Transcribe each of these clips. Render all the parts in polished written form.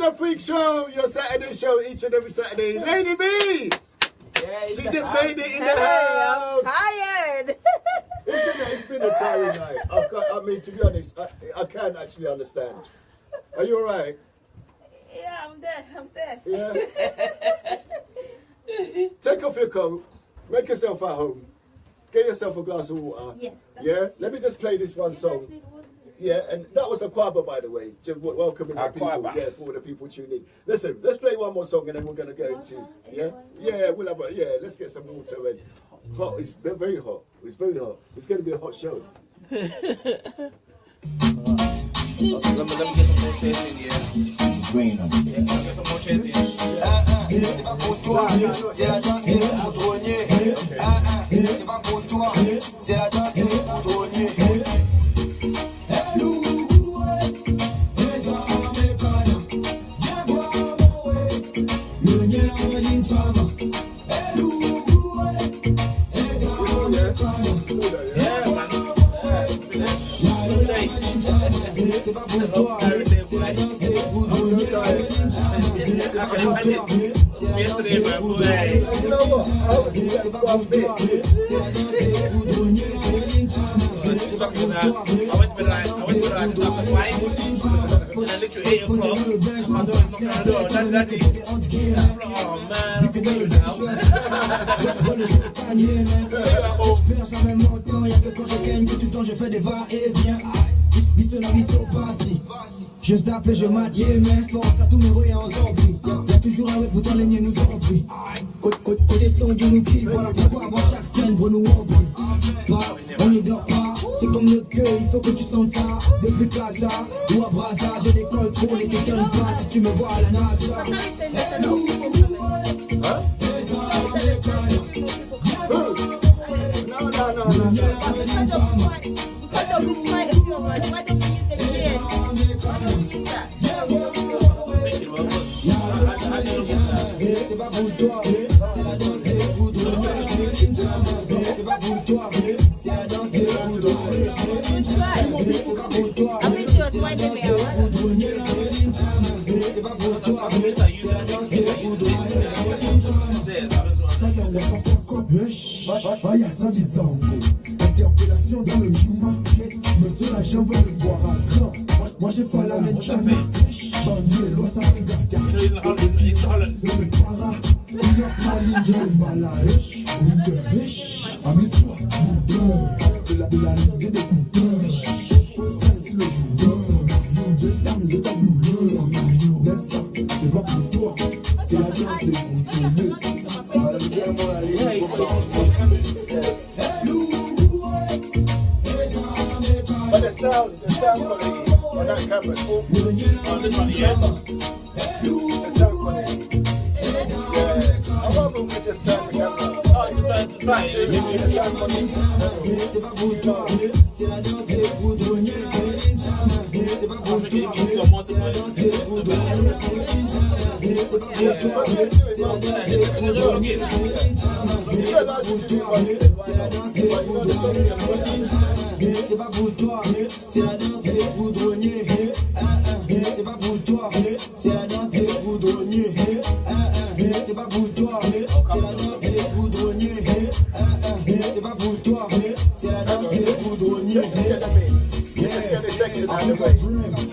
Afrik show, your Saturday show each and every Saturday. Lady B! Yeah, she just made it in the house. I'm tired. It's been a tiring night. I mean, to be honest, I can't actually understand. Are you alright? Yeah, I'm there. Yeah? Take off your coat. Make yourself at home. Get yourself a glass of water. Yes. Yeah? Let me just play this one song. Yeah, and that was a kwaba, by the way, to welcoming the people. Kwaba. Yeah, for the people tuning in. Listen, let's play one more song and then we're gonna go into we'll have let's get some water and hot. It's very hot. It's very hot. It's gonna be a hot show. Let me get some more chase in here. It's rain on the get some more chase in. C'est pas pour toi, c'est la danse qui est pour trôner. C'est pas pour toi, c'est la danse qui est pour trôner. C'est pas pour toi, c'est la danse des boudons. Yesterday, my boy. C'est pas pour toi, c'est la danse des boudons. I went to the after 5, and I literally 8 o'clock. My daughter's knocking on the door. Daddy. Oh man, I'm going now. Jamais mon temps, y'a que quand je gagne que tout le temps je fais des va-et-vient. Je zappe et je m'addiais, mais force à tous mes rouilles en zombie. Y'a toujours un ouais, pourtant les miens nous ont pris. Côté son, Dieu nous kiffe, voilà pourquoi avant chaque scène, pour nous on brille. On n'y dort pas, c'est comme notre queue, il faut que tu sens ça. Depuis Casa ou à Braza, je décolle trop, les te donne pas si tu me vois à la NASA. C'est pas pour toi, c'est la danse des boudons. C'est pas pour toi, c'est la danse des boudons. C'est pas pour toi, c'est pas pour toi, c'est la danse des boudons. Vaya Sabizango, interpellation dans le Yuma. Monsieur l'agent va le boire à grand. Moi j'ai fait la menchana. Bandier, loi ça regarde. Le para, une maline, j'ai le malaïch. Amuse-toi, de la ligue des coupeurs. C'est le joueur. Je t'aboule. Laisse ça, c'est pas pour toi. C'est la danse des contenus. But the sound quality on that camera is awful. Oh, this one, yeah. The sound quality. Yeah. I wonder if we just turn the camera. Oh, you try it. The sound quality is terrible. C'est pas pour toi, c'est la danse des boudonniers. C'est pas pour toi, c'est la danse des boudonniers. C'est pas pour toi, c'est la danse des boudonniers. C'est pas pour toi, c'est la danse des boudonniers. C'est pas pour toi, c'est la danse des boudonniers. C'est pas pour toi, c'est la danse des boudonniers. C'est pas pour toi, c'est la danse des boudonniers. C'est pas pour toi, c'est la danse des boudonniers. Let's get this section out of the way.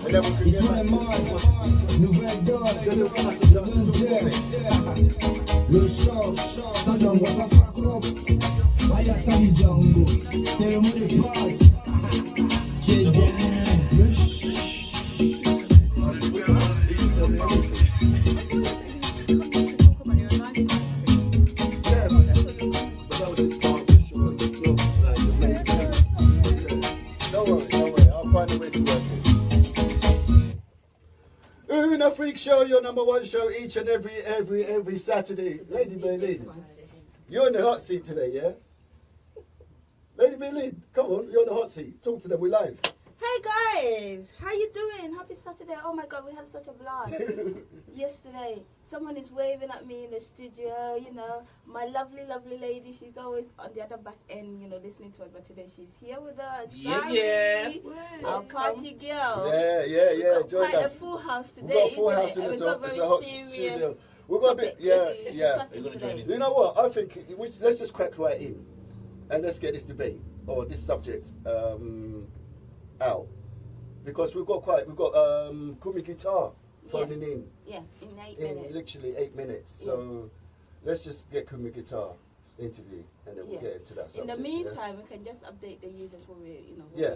And then we can get Nouvelle donne, le choc, ça donne moi ça fuck up. Vaya Sabizango, c'est le mot de passe. J'ai Afrik show, your #1 show each and every Saturday. Lady Belin. You're in the hot seat today, yeah? Lady Belin, come on, you're in the hot seat. Talk to them, we're live. Hey guys, how you doing? Happy Saturday. Oh my God, we had such a blast yesterday. Someone is waving at me in the studio, you know. My lovely, lovely lady, she's always on the other back end, you know, listening to us. But today she's here with us. Sari, our party girl. Yeah. We've got Join quite us. a full house today. We've got a full house in and this we've got it's very a hot serious studio. We've got a bit, discussing today. You know what? I think let's just crack right in, and let's get this debate or this subject out, because we've got Kumi Guitar phoning in. Yeah, in 8 minutes. Literally 8 minutes. Yeah. So let's just get Kumi Guitar interview, and then we'll get into that subject. In the meantime, we can just update the users what we're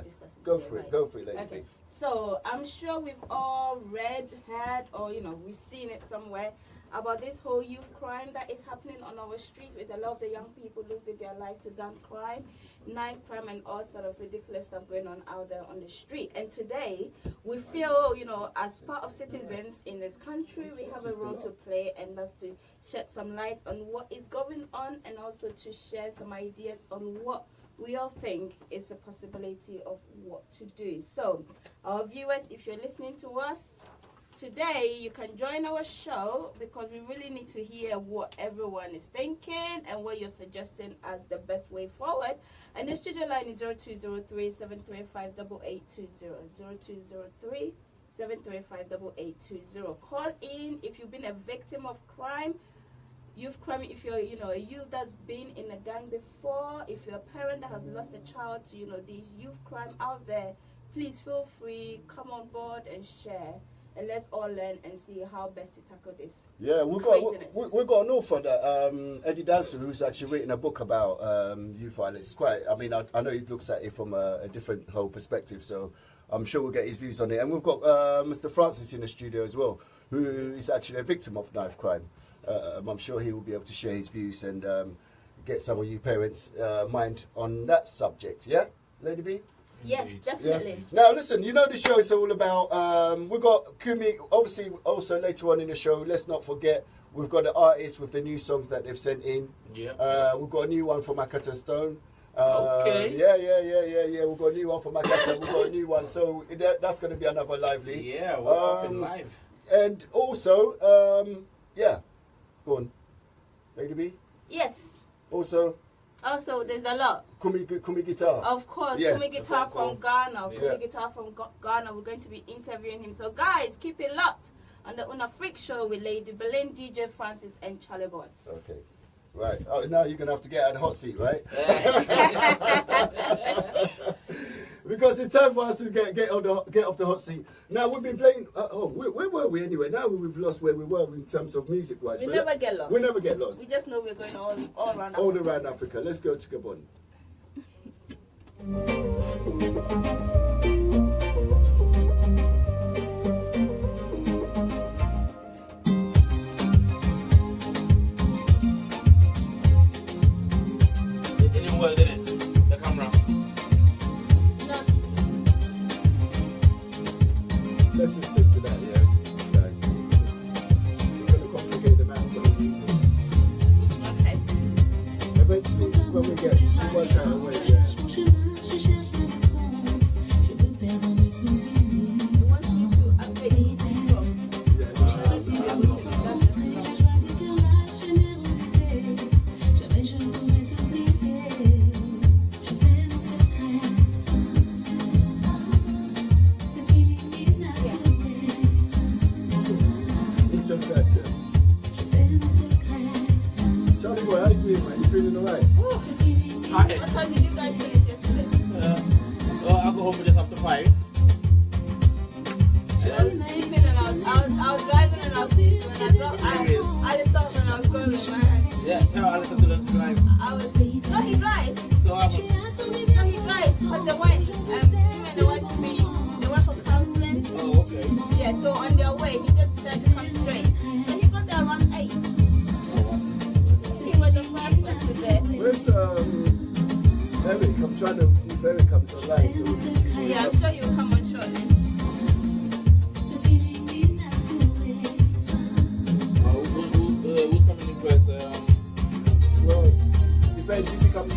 discussing. Go today, for it. right? Go for it, lady. Okay. So I'm sure we've all read, heard, or we've seen it somewhere about this whole youth crime that is happening on our street, with a lot of the young people losing their lives to gun crime, knife crime, and all sort of ridiculous stuff going on out there on the street. And today, we feel, as part of citizens in this country, we have a role to play, and that's to shed some light on what is going on, and also to share some ideas on what we all think is a possibility of what to do. So, our viewers, if you're listening to us today, you can join our show, because we really need to hear what everyone is thinking and what you're suggesting as the best way forward. And the studio line is 0203-735-8820. 0203-735-8820. Call in if you've been a victim of crime. Youth crime, if you're a youth that's been in a gang before, if you're a parent that has lost a child to these youth crime out there, please feel free, come on board and share, and let's all learn and see how best to tackle this. Yeah, we've got an author that Eddie Dancer, who's actually written a book about youth violence. I know he looks at it from a different whole perspective, so I'm sure we'll get his views on it. And we've got Mr. Francis in the studio as well, who is actually a victim of knife crime. I'm sure he will be able to share his views and get some of you parents' mind on that subject. Yeah, Lady B? Yes, definitely. Yeah. Now, listen, the show is all about, we've got Kumi, obviously, also later on in the show. Let's not forget, we've got the artists with the new songs that they've sent in. Yeah. We've got a new one from Akata Stone. Okay. Yeah. We've got a new one from Akata. We've got a new one. So that's going to be another lively. Yeah, we're up and live. And also, go on. Lady B? Yes. Also, there's a lot. Kumi Guitar. Of course, Yeah. Kumi Guitar from Ghana. Yeah. Kumi Guitar from Ghana. We're going to be interviewing him. So, guys, keep it locked on the Afrik show with Lady Belin, DJ Francis, and Charlie Boy. Okay. Right. Oh, now you're going to have to get out of the hot seat, right? Because it's time for us to get off the hot seat. Now, we've been playing... where were we anyway? Now we've lost where we were in terms of music-wise. We never get lost. We never get lost. We just know we're going all around Africa. All around Africa. Let's go to Gabon. It didn't work, did it? The camera. Let's just stick to that, yeah, guys. We're going to complicate them out for no reason. Okay. Eventually, when we work out a way, yeah. We want you to update the from. Charlie boy, how you doing, man? You feeling alright? What time did you guys finish yesterday? I go home just after 5. I was sleeping and I was driving and I was sleeping. When I dropped, I stopped and I was going, man. Yeah, tell Alice to learn to drive. No, he drives. No, I haven't. No, he drives. But they went. Him and the wife to me. They went for counseling. Oh, okay. Yeah, so on their way, he just decided to come straight. So he got there around 8. He was the first person there. Where's Eric? I'm trying to see if Eric comes online. So Yeah, I'm sure he'll come on shortly. Who's coming in first? well, depends if he comes.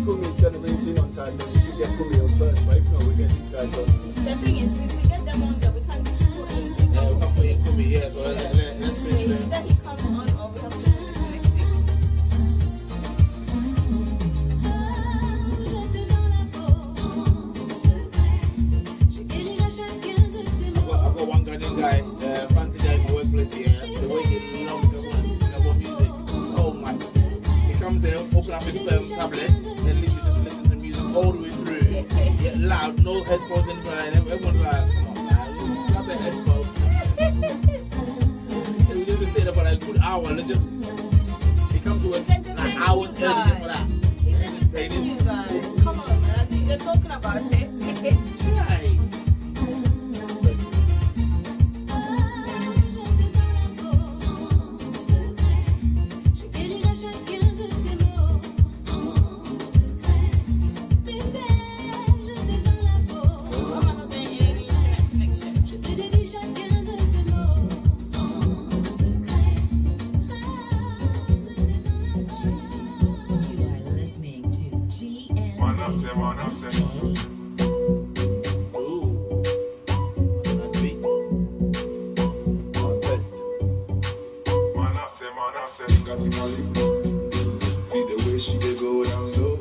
Kumi's gonna raise in on time, then we should get Kumi on first. But if not, we get these guys on. The thing is, if we get them on there, we can't put in. Yeah, we can't put in Kumi here, so let's finish them. Either he comes on or we have to do it next week. I've got one Ghanaian guy, fancy guy in my workplace here. The way he loves Gabon music, oh my! He comes there, open up his tablet, and literally just listen to music all the way through. Get loud, no headphones in front, and everyone's like, "Come on, man, you grab the headphones." And we just stay there for like a good hour, and just he comes to work like hours early just for that. He's entertaining you guys. Come on, man. I think you're talking about it. Right. See the way she dey go down low,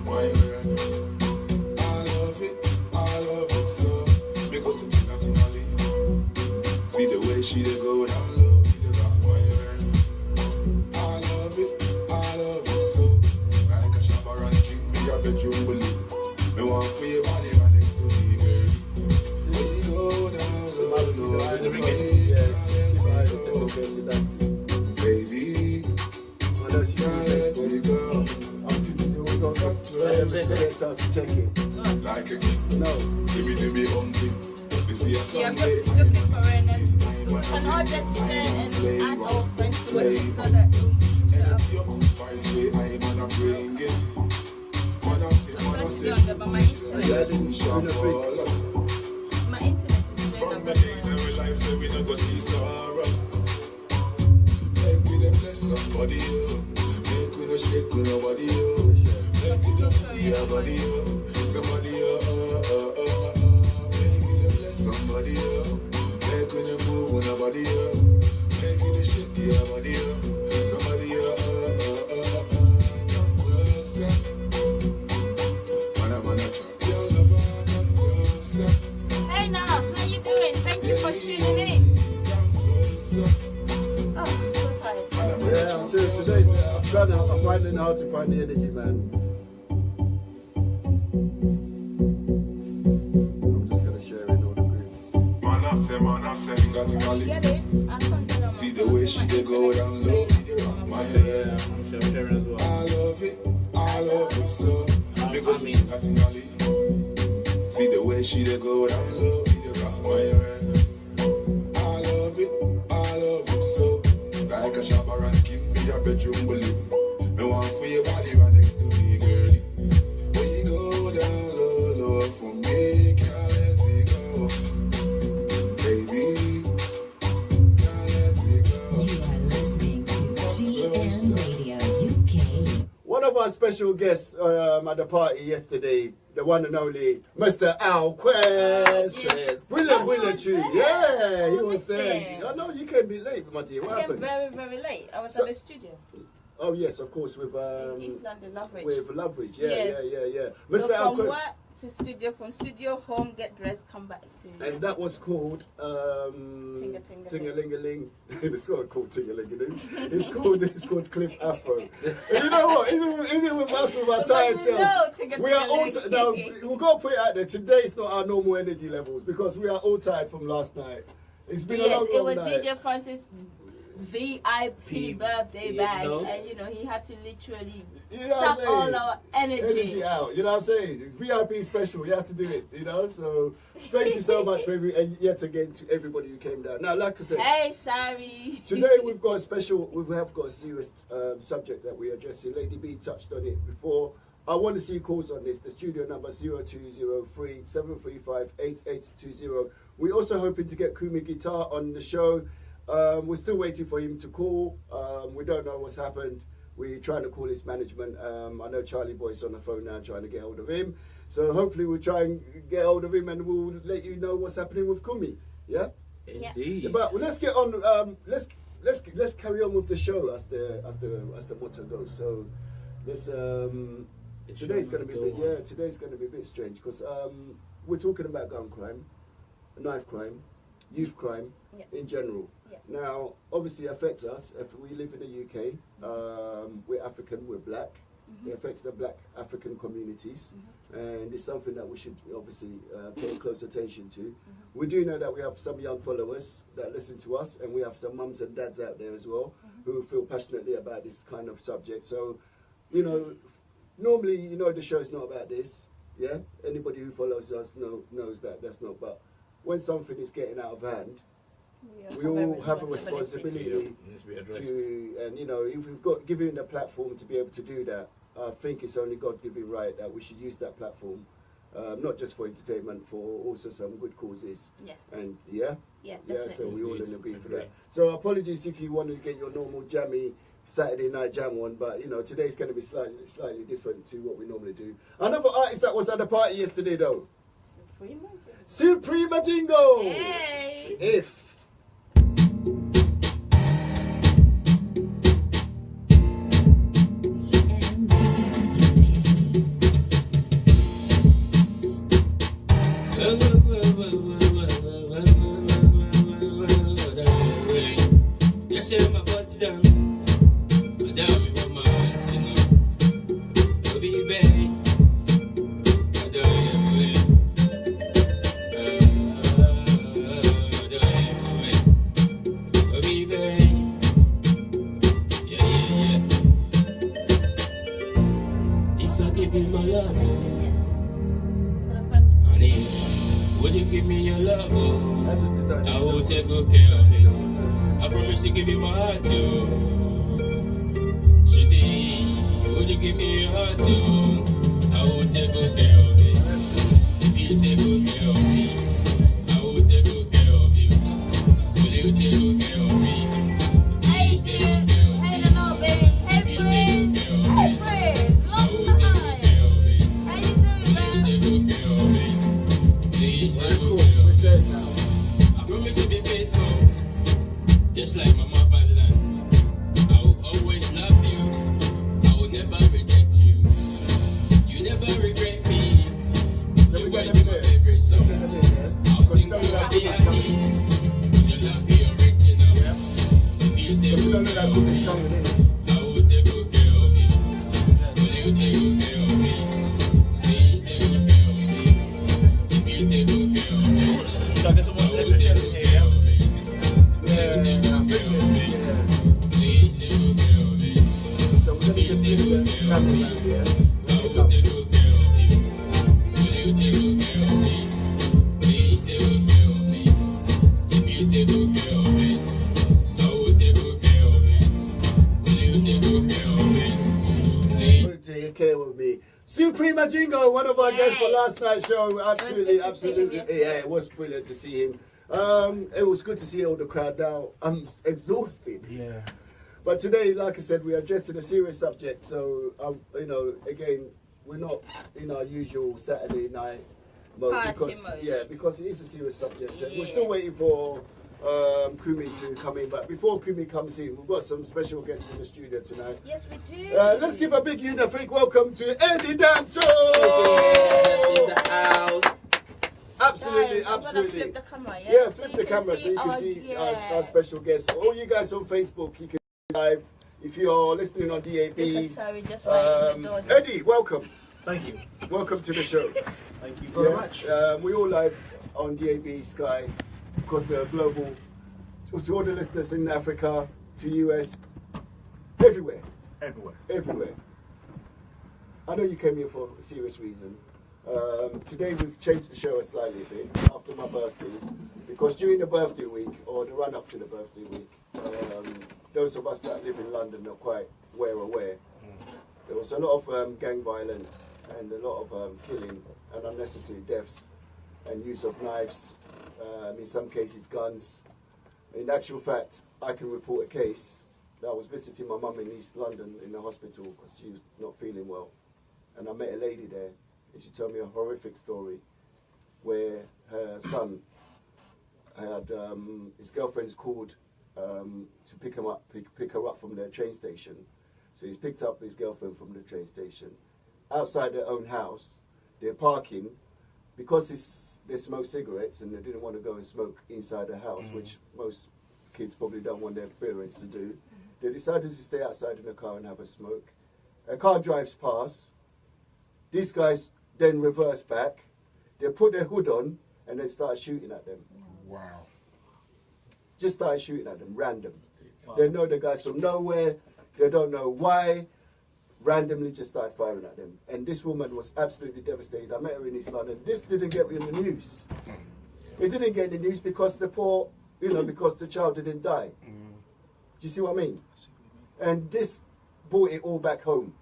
my world. I love it so. Because it's naturally. See the way she dey go down low, my world. I love it so. Like a Shabaran king, me a bedroom bully. Me want for your body right next to me, girl. When you go down low, baby. I know she's really girl. I'm too busy with all that. I haven't get a chance to check it. Like a No. give me something. You see a Yeah, I'm Sunday. just looking for an we can all just share and add our friends to it so that Your good vibes way I'm gonna bring it. Man, I say, but my internet is from playing the day that we life say we don't go see sorrow. Make we them bless somebody, make we no shake with nobody, make we them move your body, somebody, make we them bless somebody, make we no move with nobody, make we no shake your body, somebody, come closer. Wanna try your lover, come closer. Hey now, how you doing? Thank you for tuning in. Come closer. Oh, I'm so tired. Yeah, until today, I'm finding how to find the energy, man. I'm just gonna share it in all the groups. Get it? I can't get on my See the phone. way she dey go down low, my Yeah, head. I'm sharing as well. I love it so. Because it's naturally. See the way she dey go down low, my head. I love it so. Like a Shabaran king, be a bedroom bully. Me want for your body right next to me, girlie. When you go down low for me, can't let it go, baby. Can't let it go. You are listening to GN Radio UK. One of our special guests at the party yesterday, the one and only Mr. Al Quest. Yes. Brilliant tune. Yeah, he was there. Listen. I know you can be late, my dear. What I came happened? very, very late. I was So- at the studio Oh, yes, of course, with in East London, Loveridge. Loveridge. Yes. Yeah. So Mr. Al from Quest. work to studio, from studio home, get dressed, come back to. And that was called Ting-a-ling-a-ling. It's not called Ting-a-ling-a-ling. It's called Cliff Afro. And you know what? Even with us with our tired Because you know selves, Ting-a-ling-a-ling. we are all now. We've got to put it out there. Today's not our normal energy levels because we are all tired from last night. It's been a Yes, long, it long was night. DJ Francis' VIP birthday bash, know? and he had to literally You know what I'm suck saying? all our energy. out. You know what I'm saying? VIP special. You have to do it. So thank you so much for yet again to everybody who came down. Now, like I said. Hey, sorry. Today we have got a serious subject that we're addressing. Lady B touched on it before. I want to see calls on this. The studio number 0203 735 8820. We're also hoping to get Kumi Guitar on the show. We're still waiting for him to call. We don't know what's happened. We're trying to call his management. I know Charlie Boy's on the phone now trying to get hold of him. So hopefully we'll try and get hold of him and we'll let you know what's happening with Kumi. Yeah? Indeed. But let's get on. Let's carry on with the show as the motto goes. So let's. Today's going to be a bit strange because we're talking about gun crime, knife crime, youth crime in general. Yeah. Now, obviously, it affects us. If we live in the UK, we're African, we're black. It affects the black African communities, and it's something that we should obviously pay close attention to. We do know that we have some young followers that listen to us, and we have some mums and dads out there as well who feel passionately about this kind of subject. So, you know, normally, you know, the show is not about this. Yeah, anybody who follows us knows that that's not. But when something is getting out of hand, we all have a responsibility to, and you know, if we've got given the platform to be able to do that, I think it's only God-given right that we should use that platform, not just for entertainment, for also some good causes. Yes. And so we all in agree for that. So apologies if you want to get your normal jammy Saturday night jam on, but you know, today's going to be slightly different to what we normally do. Another artist that was at the party yesterday though, Suprema Jingo. Hey. If. Suprema Jingo, one of our guests for last night's show. Absolutely. Yeah, it was brilliant to see him. It was good to see all the crowd now. I'm exhausted. Yeah. But today, like I said, we are addressing a serious subject. So, you know, again, we're not in our usual Saturday night mode because it is a serious subject. And we're still waiting for Kumi to come in, but before Kumi comes in, we've got some special guests in the studio tonight. Yes, we do. Let's give a big Afrik welcome to Eddie Danso. In the house. Absolutely. Flip the camera, Flip the camera so you can see our special guests. All you guys on Facebook, you can live. If you are listening on DAB, Eddie, welcome. Thank you. Welcome to the show. Thank you very much. We all live on DAB, Sky, across the global, to all the listeners in Africa, to US, everywhere. Everywhere. I know you came here for a serious reason. Today we've changed the show slightly a bit after my birthday, because during the birthday week, or the run up to the birthday week, those of us that live in London are quite well aware. There was a lot of gang violence and a lot of killing and unnecessary deaths and use of knives, in some cases guns. In actual fact, I can report a case I was visiting my mum in East London in the hospital because she was not feeling well. And I met a lady there, and she told me a horrific story where her son had, his girlfriend's called to pick her up from the train station. So he's picked up his girlfriend from the train station. Outside their own house, they're parking. Because they smoke cigarettes and they didn't want to go and smoke inside the house, which most kids probably don't want their parents to do, they decided to stay outside in the car and have a smoke. A car drives past. These guys then reverse back. They put their hood on and then start shooting at them. Wow. Just started shooting at them, random. Wow. They know the guys from nowhere. They don't know why. Randomly just started firing at them. And this woman was absolutely devastated. I met her in East London. This didn't get in the news. It didn't get in the news because the poor, because the child didn't die. Do you see what I mean? And this brought it all back home.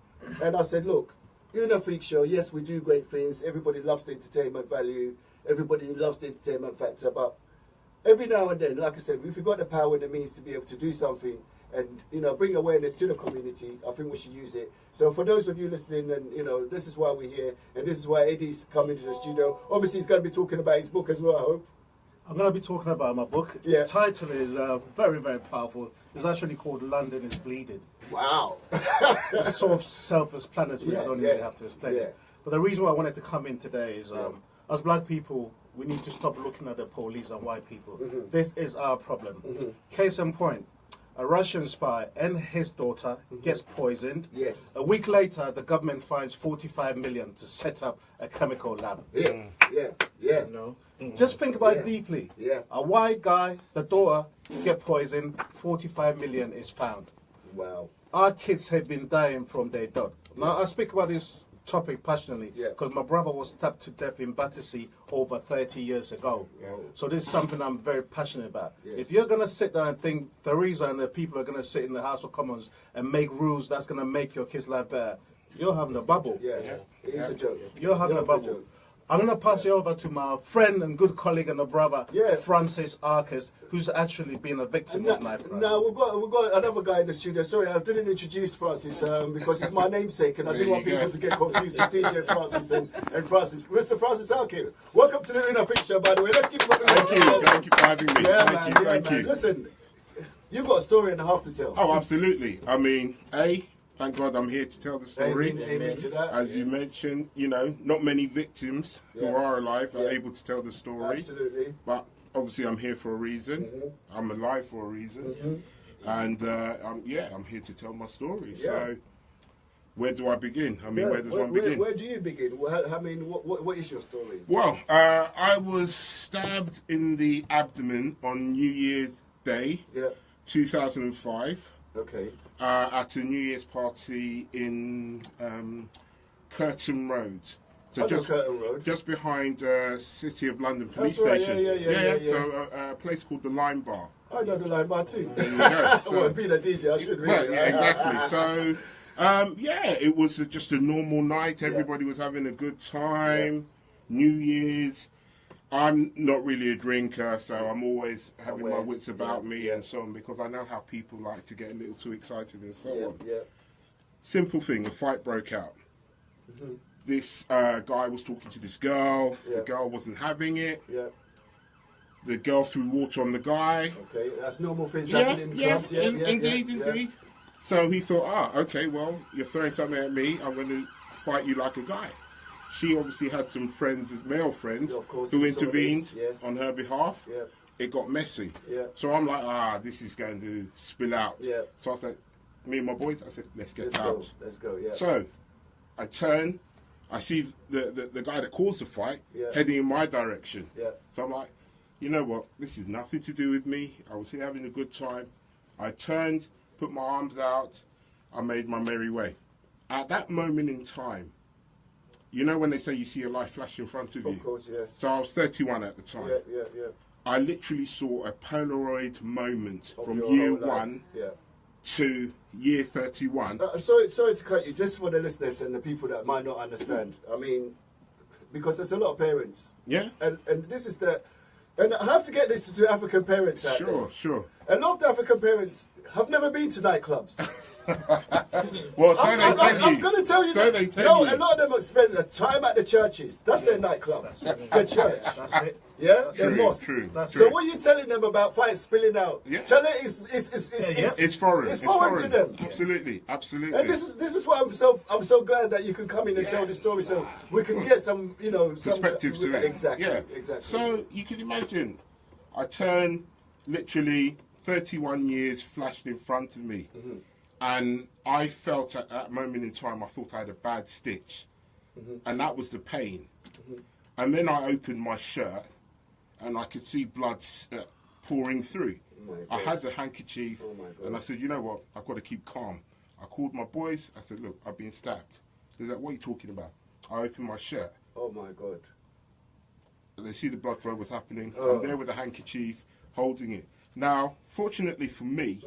And I said, look, in a freak show, yes, we do great things. Everybody loves the entertainment value. Everybody loves the entertainment factor. But every now and then, like I said, if we've got the power and the means to be able to do something and bring awareness to the community, I think we should use it. So for those of you listening, and this is why we're here, and this is why Eddie's coming to the studio. Obviously, he's going to be talking about his book as well, I hope. I'm going to be talking about my book. Yeah. The title is very, very powerful. It's actually called London is Bleeding. Wow. It's sort of self-explanatory. I don't really have to explain it. But the reason why I wanted to come in today is, as black people, we need to stop looking at the police and white people. This is our problem. Case in point. A Russian spy and his daughter gets poisoned. Yes. A week later, the government finds 45 million to set up a chemical lab. Yeah. No. Just think about it deeply. Yeah. A white guy, the daughter, get poisoned, 45 million is found. Wow. Our kids have been dying from their dot. Now, I speak about this topic passionately because my brother was stabbed to death in Battersea over 30 years ago. So this is something I'm very passionate about. If you're going to sit there and think Theresa and the people are going to sit in the House of Commons and make rules that's going to make your kids' life better, you're having a bubble. It is a joke. You're having a bubble. I'm going to pass you over to my friend and good colleague and a brother, Francis Arcus, who's actually been a victim of knife crime. Now, we've got another guy in the studio. Sorry, I didn't introduce Francis because it's my namesake and I didn't want people to get confused with DJ Francis and Francis. Mr. Francis Arcus, welcome to the Inner Freak Show, by the way. Let's give him a Thank you for having me. Thank you. Listen, you've got a story and a half to tell. Oh, absolutely. I mean, thank God I'm here to tell the story. Amen to that. As you mentioned, not many victims who are alive are able to tell the story. Absolutely. But obviously I'm here for a reason. I'm alive for a reason. And I'm here to tell my story. So where do I begin? I mean, where does one begin? Where do you begin? I mean, what is your story? Well, I was stabbed in the abdomen on New Year's Day, 2005. Okay. At a New Year's party in Curtin Road. So Curtin Road. Just behind City of London Police That's right, Station. yeah. So a place called the Lime Bar. I know the Lime Bar too. There you go. So, being a DJ, I should really. Exactly. So, it was just a normal night. Everybody was having a good time. New Year's. I'm not really a drinker, so I'm always having my wits about me and so on, because I know how people like to get a little too excited and so on. Simple thing, a fight broke out. This guy was talking to this girl. The girl wasn't having it. The girl threw water on the guy. Okay, that's normal things happening in clubs. Indeed. So he thought, okay, well, you're throwing something at me. I'm going to fight you like a guy. She obviously had some friends, male friends, who intervened on her behalf. It got messy. So I'm like, this is going to spill out. So I said, me and my boys, I said, let's get out. Let's go. So I turn, I see the guy that caused the fight heading in my direction. So I'm like, you know what, this is nothing to do with me. I was here having a good time. I turned, put my arms out, I made my merry way. At that moment in time, you know when they say you see your life flash in front of you? Of course, yes. So I was 31 at the time. Yeah. I literally saw a Polaroid moment from year 1 to year 31. Sorry to cut you, just for the listeners and the people that might not understand. I mean, because there's a lot of parents. Yeah. And this is And I have to get this to African parents out there. Sure. A lot of the African parents have never been to nightclubs. Well, so they tell you. I'm going to tell you. So they tell you. A lot of them spend their time at the churches. That's their nightclub. The church. That's it. Yeah, True, the mosque. true. So what are you telling them about fire spilling out? Yeah. Tell it It's foreign. It's foreign to them. Absolutely. And this is why I'm so glad that you can come in and tell the story, so we can get some some perspective to it. Exactly. So you can imagine, I turned literally 31 years flashed in front of me, and I felt at that moment in time I thought I had a bad stitch, and that was the pain. And then I opened my shirt, and I could see blood pouring through. I had the handkerchief, and I said, you know what, I've got to keep calm. I called my boys, I said, look, I've been stabbed. They're like, what are you talking about? I opened my shirt. Oh my God. And they see the blood flow was happening. I'm there with a handkerchief, holding it. Now, fortunately for me,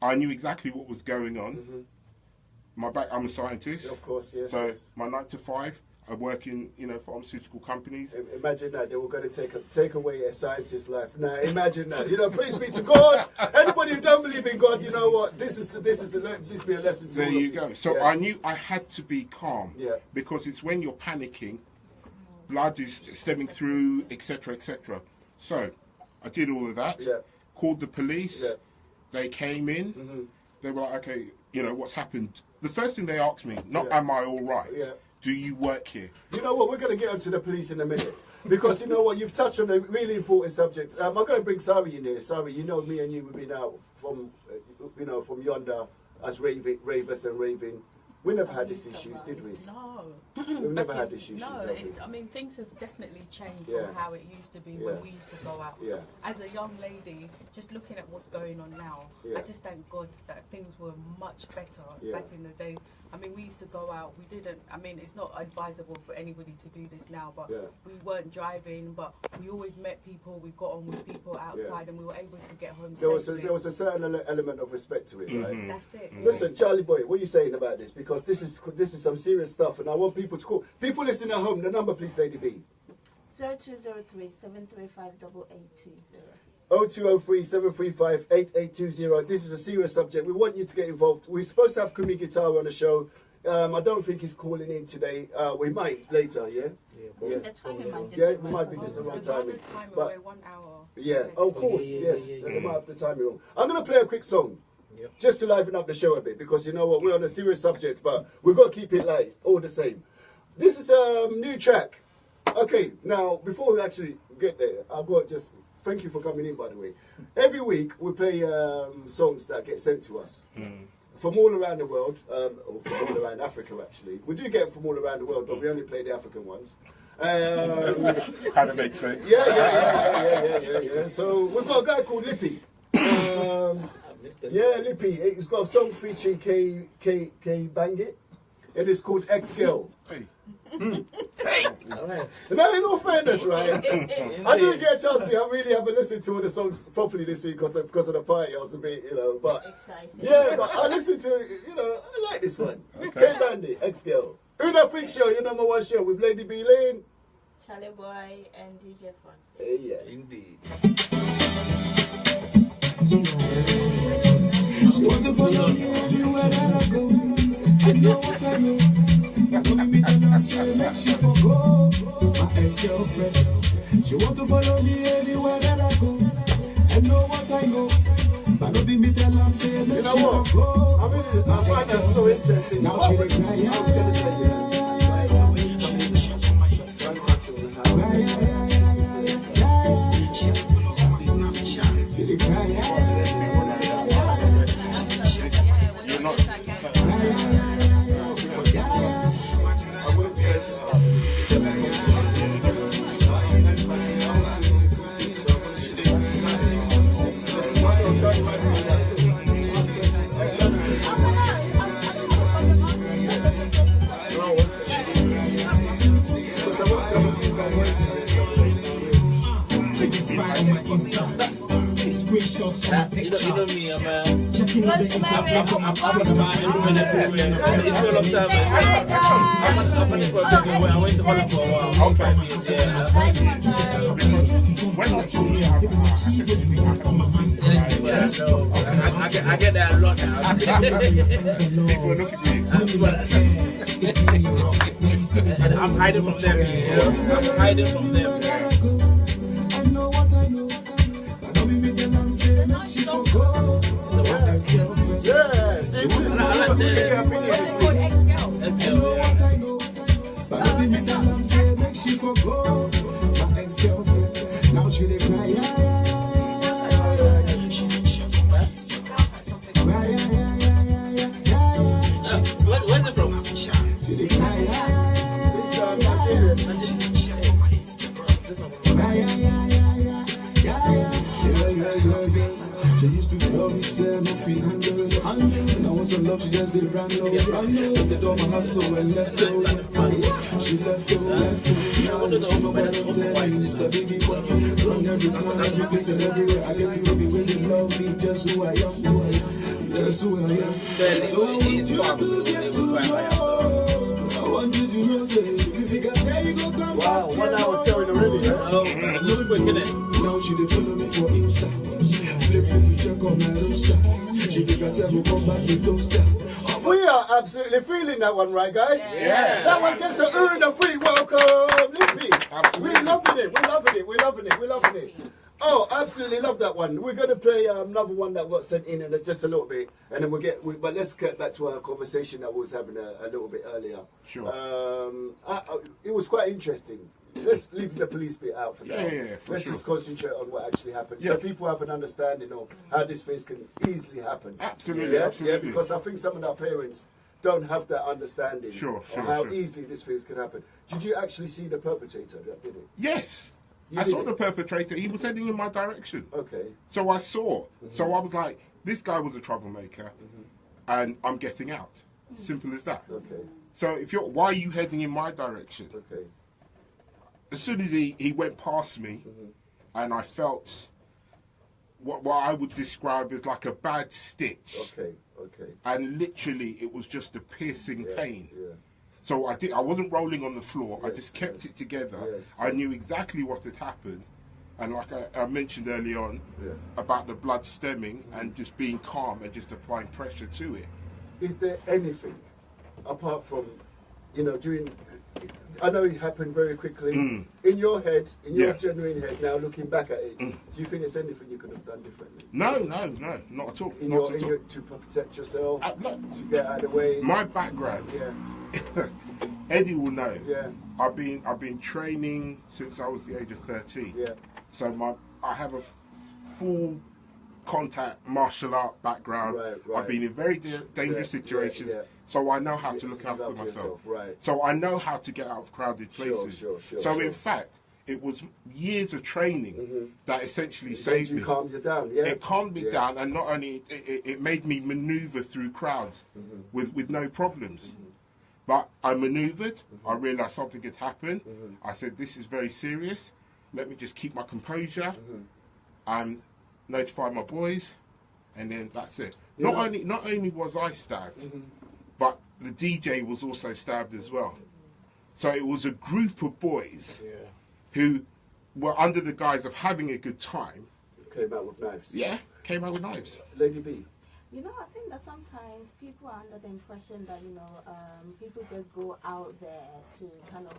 I knew exactly what was going on. I'm a scientist. Of course, yes. So my 9 to 5, I work in pharmaceutical companies. Imagine that they were going to take away a scientist's life. Now imagine that. Praise be to God. Anybody who don't believe in God, you know what? This be a lesson to there all you of go. So I knew I had to be calm. Yeah. Because it's when you're panicking, blood is stemming through, etc., etc. So I did all of that. Yeah. Called the police. Yeah. They came in. They were like, okay, what's happened? The first thing they asked me, not am I all right? Yeah. Do you work here? You know what? We're going to get onto the police in a minute. Because you know what? You've touched on a really important subject. I'm going to bring Sari in here. Sari, you know me and you, we've been out from, from yonder as ravers and raving. We never had these issues, did we? No. We've never had issues. No, I mean, things have definitely changed from how it used to be when we used to go out. Yeah. As a young lady, just looking at what's going on now, I just thank God that things were much better back in the days. I mean, we used to go out, it's not advisable for anybody to do this now, but we weren't driving, but we always met people, we got on with people outside, and we were able to get home safely. There was a certain element of respect to it, right? That's it. Listen, Charlie boy, what are you saying about this? Because this is some serious stuff, and I want people to call. People listening at home, the number, please, Lady B. 0203 735 8820. 0203 735 8820. This is a serious subject. We want you to get involved. We're supposed to have Kumi Guitar on the show. I don't think he's calling in today. We might later, yeah? The timing might just we might be just the wrong timing. But 1 hour. Yeah, of course, yes. And we might have the timing wrong. I'm going to play a quick song. Just to liven up the show a bit, because you know what, we're on a serious subject, but we've got to keep it light, all the same. This is a new track. Okay, now, before we actually get there, I've got just, thank you for coming in, by the way. Every week, we play songs that get sent to us. From all around the world, or from all around Africa, actually. We do get them from all around the world, but we only play the African ones. How to make sense. Yeah. So, we've got a guy called Lippy. Yeah, Lippy. He's got a song featuring K Bangit. It is called X Girl. Hey. Now, in all fairness, right? I didn't get a chance to really have a listen to all the songs properly this week because of the party. I was a bit, but excited. Yeah, but I listened to it. I like this one. K Bangit, X Girl. Afrik show, your number 1 show with Lady Belin, Charlie Boy, and DJ Francis. Yeah, indeed. She want to follow me everywhere that I go. I know what I know. Don't me tell her say make she forgo my ex-girlfriend. She want to follow me anywhere that I go. I know what I know. But don't be me tell her say make she forgo. I find that so interesting. Now she dey cry. I was gonna say She dey cry. Screenshots on my picture. You know me, man. Checking out the it's been a long time, man. I'm on it for a second. I went to Holland for a while. Okay. Yeah. I get that a lot now. People are looking for you. And I'm hiding from them, you know? I'm hiding from them. Yeah, see, this is what I'm It's called ex-girl. Now she dey cry, Where's it from? she dey cry, She used to tell me, say, no feel handle. When I was in love, she just did run low. Let the door my hustle and left go. She left go. Now I'm so much of them. It's the biggie one. Run every corner, every place and everywhere. I get to baby when they love me, just who I am. Just who I am. So I want you to get to know. I want you to know, say, if you can say you go come back. Wow, 1 hour's going already, huh? Oh, look quick, innit? Now she dey follow me for Insta. Flip picture on my Insta. She think I said we'll come back to Toaster. We are absolutely feeling that one, right, guys? Yeah. That one gets a a free welcome, Lippy. Absolutely. We're loving it. We're loving it. We're loving it. We're loving it. Oh, absolutely love that one. We're going to play another one that got sent in just a little bit, and then but let's get back to our conversation that we was having a little bit earlier. Sure. It was quite interesting. Let's leave the police bit out for now. Yeah, for Let's sure. just concentrate on what actually happened, Yeah. so people have an understanding of how these things can easily happen. Absolutely, Yeah, absolutely. because I think some of our parents don't have that understanding Sure, of how sure. easily these things can happen. Did you actually see the perpetrator that did it? Yes. You I did saw it? the perpetrator. He was heading in my direction. Okay. So I saw. So I was like, this guy was a troublemaker, and I'm getting out. Simple as that. Okay. So why are you heading in my direction? Okay. As soon as he went past me, and I felt what I would describe as like a bad stitch. Okay. Okay. And literally, it was just a piercing pain. Yeah. So I wasn't rolling on the floor. I Yes, just kept it together. Yes, I yes. knew exactly what had happened. And like I mentioned early on Yeah. about the blood stemming and just being calm and just applying pressure to it. Is there anything apart from, during? I know it happened very quickly. In your head, in your Yeah. genuine head, now looking back at it, do you think there's anything you could have done differently? No, not at all. In Not your, at all. to protect yourself, No. to get out of the way. My background, Yeah. Eddie will know. Yeah. I've been training since I was the age of 13. Yeah. So I have a full contact martial art background. Right. I've been in very dangerous Yeah, situations, yeah. so I know how to Yeah, look to after look after myself. yourself, right. So I know how to get out of crowded places. Sure, so sure. in fact, it was years of training that essentially Made saved you me. calm you down, yeah. It calmed me Yeah. down, and not only it made me maneuver through crowds with no problems. But I maneuvered. I realised something had happened. I said, "This is very serious. Let me just keep my composure and notify my boys, and then that's it." Yeah. Not only was I stabbed, but the DJ was also stabbed as well. So it was a group of boys who were under the guise of having a good time. Came out with knives. Yeah, came out with knives. Lady B. I think that sometimes people are under the impression that, people just go out there to kind of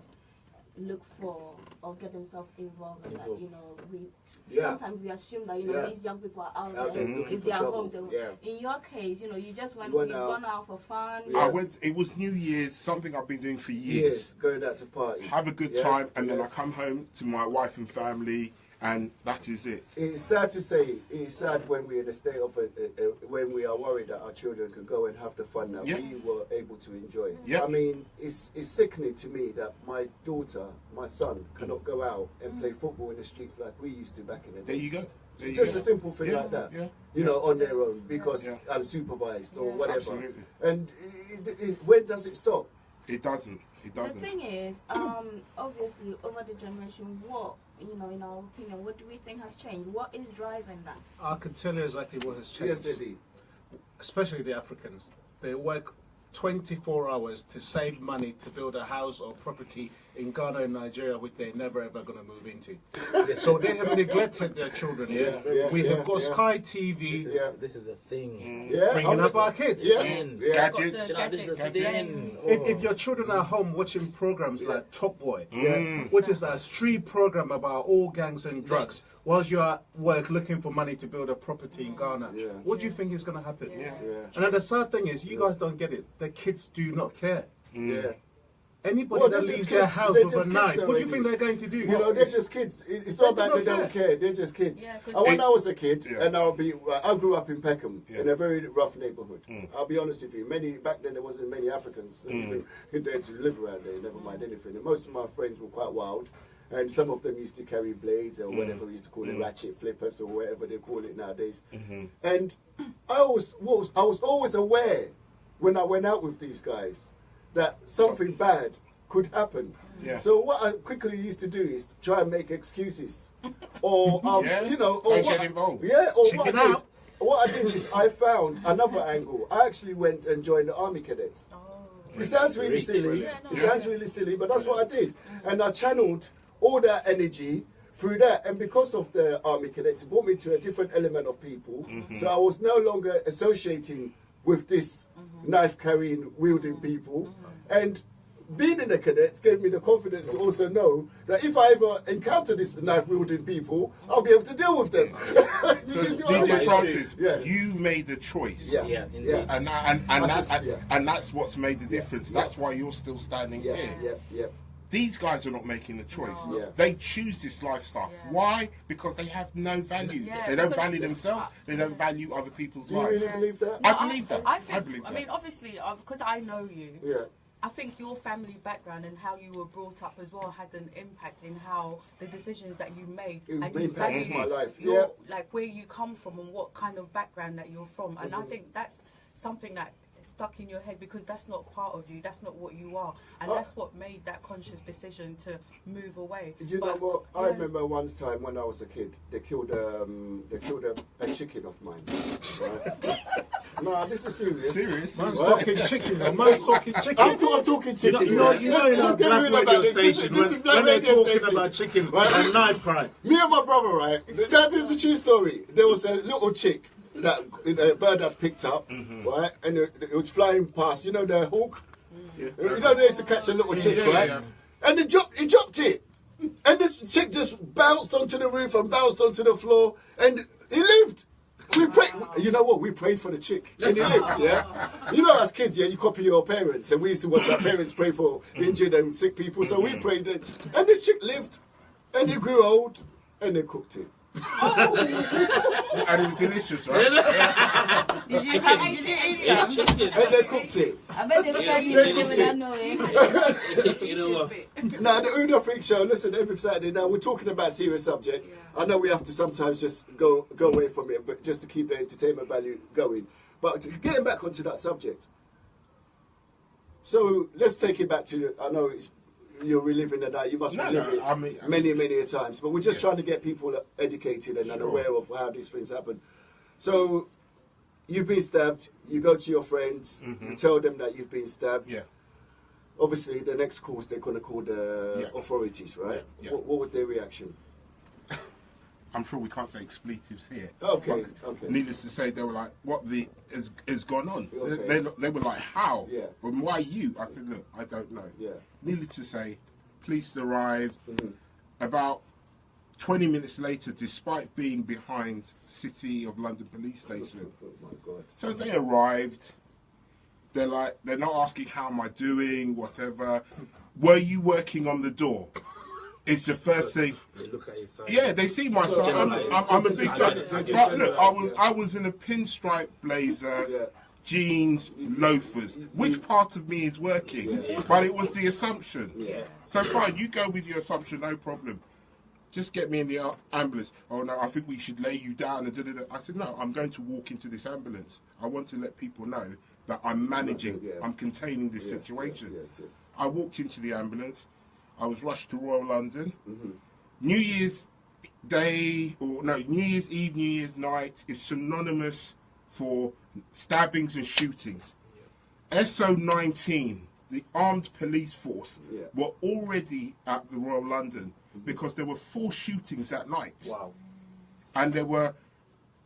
look for or get themselves involved in that, sometimes we assume that, these young people are out there, if they are home, in your case, you just went, you've gone out for fun. It was New Year's, something I've been doing for years. Yes, going out to party. Have a good time, and then I come home to my wife and family, and that is it. It's sad to say, it's sad when we're in a state of, when we are worried that our children can go and have the fun that we were able to enjoy. Yeah. I mean, it's sickening to me that my daughter, my son, cannot go out and play football in the streets like we used to back in the days. There you go. There you Just go. a simple thing like that, on their own, because unsupervised or whatever. Absolutely. And when does it stop? It doesn't. The thing is, obviously, over the generation, what, in our opinion, what do we think has changed? What is driving that? I can tell you exactly what has changed. Yes, Eddie. Especially the Africans. They work 24 hours to save money to build a house or property in Ghana and Nigeria, which they're never ever going to move into. So they have neglected their children here. We have got Sky TV. This is the thing. Bringing up our kids. Gadgets. This is the thing. If your children are home watching programs like Top Boy, which is a street program about all gangs and drugs, whilst you're at work looking for money to build a property in Ghana, what do you think is going to happen? And then the sad thing is, you guys don't get it. The kids do not care. Anybody that leaves their house with a knife, what do you think they're going to do? You know, they're just kids. It's not that they don't care. They're just kids. And when I was a kid, and I grew up in Peckham, in a very rough neighborhood. I'll be honest with you. Back then there wasn't many Africans who dared to live around there. Never mind anything. And most of my friends were quite wild. And some of them used to carry blades or whatever we used to call it, ratchet flippers or whatever they call it nowadays. And I was always aware when I went out with these guys that something bad could happen. So what I quickly used to do is try and make excuses, or you know, or get involved. Or what I did is I found another angle. I actually went and joined the Army Cadets. It sounds really silly. It sounds really silly, but that's what I did, and I channeled all that energy through that. And because of the Army Cadets, it brought me to a different element of people. So I was no longer associating with this knife-carrying, wielding people. And being in the cadets gave me the confidence to also know that if I ever encounter this knife-wielding people, I'll be able to deal with them. DJ Francis, you made the choice. And that's what's made the difference. That's why you're still standing here. These guys are not making the choice. They choose this lifestyle. Why? Because they have no value. They don't value themselves. They don't value other people's lives. Do you really believe that? I believe that. I believe that. I mean, obviously, because I know you, I think your family background and how you were brought up as well had an impact in how the decisions that you made and you value my life. Like where you come from and what kind of background that you're from. And I think that's something that stuck in your head because that's not part of you, that's not what you are, and that's what made that conscious decision to move away. Do you know what? I remember once time when I was a kid, they killed a chicken of mine. Right? No, this is serious. Serious? Man's talking chicken. Man's talking chicken. I'm talking chicken. You know in black radio station, when they're talking about chicken and knife crime. Me and my brother, right? That is the true story. There was a little chick that a bird had picked up, right, and it was flying past. You know the hawk. You know they used to catch a little chick, right? And he dropped it, and this chick just bounced onto the roof and bounced onto the floor, and he lived. We prayed. You know what? We prayed for the chick, and he lived. You know, as kids, you copy your parents, and we used to watch our parents pray for injured and sick people. So we prayed, and this chick lived, and he grew old, and they cooked it. And it was delicious, right? Did you eat chicken. And they cooked it. I bet they fed you without knowing. Now, the Uno Freak Show, listen, every Saturday, now we're talking about serious subject. I know we have to sometimes just go away from it, but just to keep the entertainment value going. But getting back onto that subject. So let's take it back to, I know you're reliving the night, you must relive it many a times, but we're just trying to get people educated and aware of how these things happen. So you've been stabbed, you go to your friends, you tell them that you've been stabbed. Obviously the next calls they're going to call the authorities, right? What was their reaction? I'm sure we can't say expletives here. Okay. Needless to say, they were like, "What is gone on?" They were like, "How? And why you?" I said, "Look, I don't know." Needless to say, police arrived. About 20 minutes later, despite being behind City of London Police Station. Oh my God. So they arrived. They're not asking how am I doing, whatever. Were you working on the door? It's the first thing. They look at his side. Yeah, they see my side. I'm a big guy. But look, I was in a pinstripe blazer, jeans, loafers. Which part of me is working? But it was the assumption. So fine, you go with your assumption, no problem. Just get me in the ambulance. Oh no, I think we should lay you down. And I said, no, I'm going to walk into this ambulance. I want to let people know that I'm managing, I'm containing this situation. I walked into the ambulance. I was rushed to Royal London. New Year's Day, New Year's Eve, New Year's night is synonymous for stabbings and shootings. SO19, the armed police force, were already at the Royal London because there were 4 shootings that night. Wow. And there were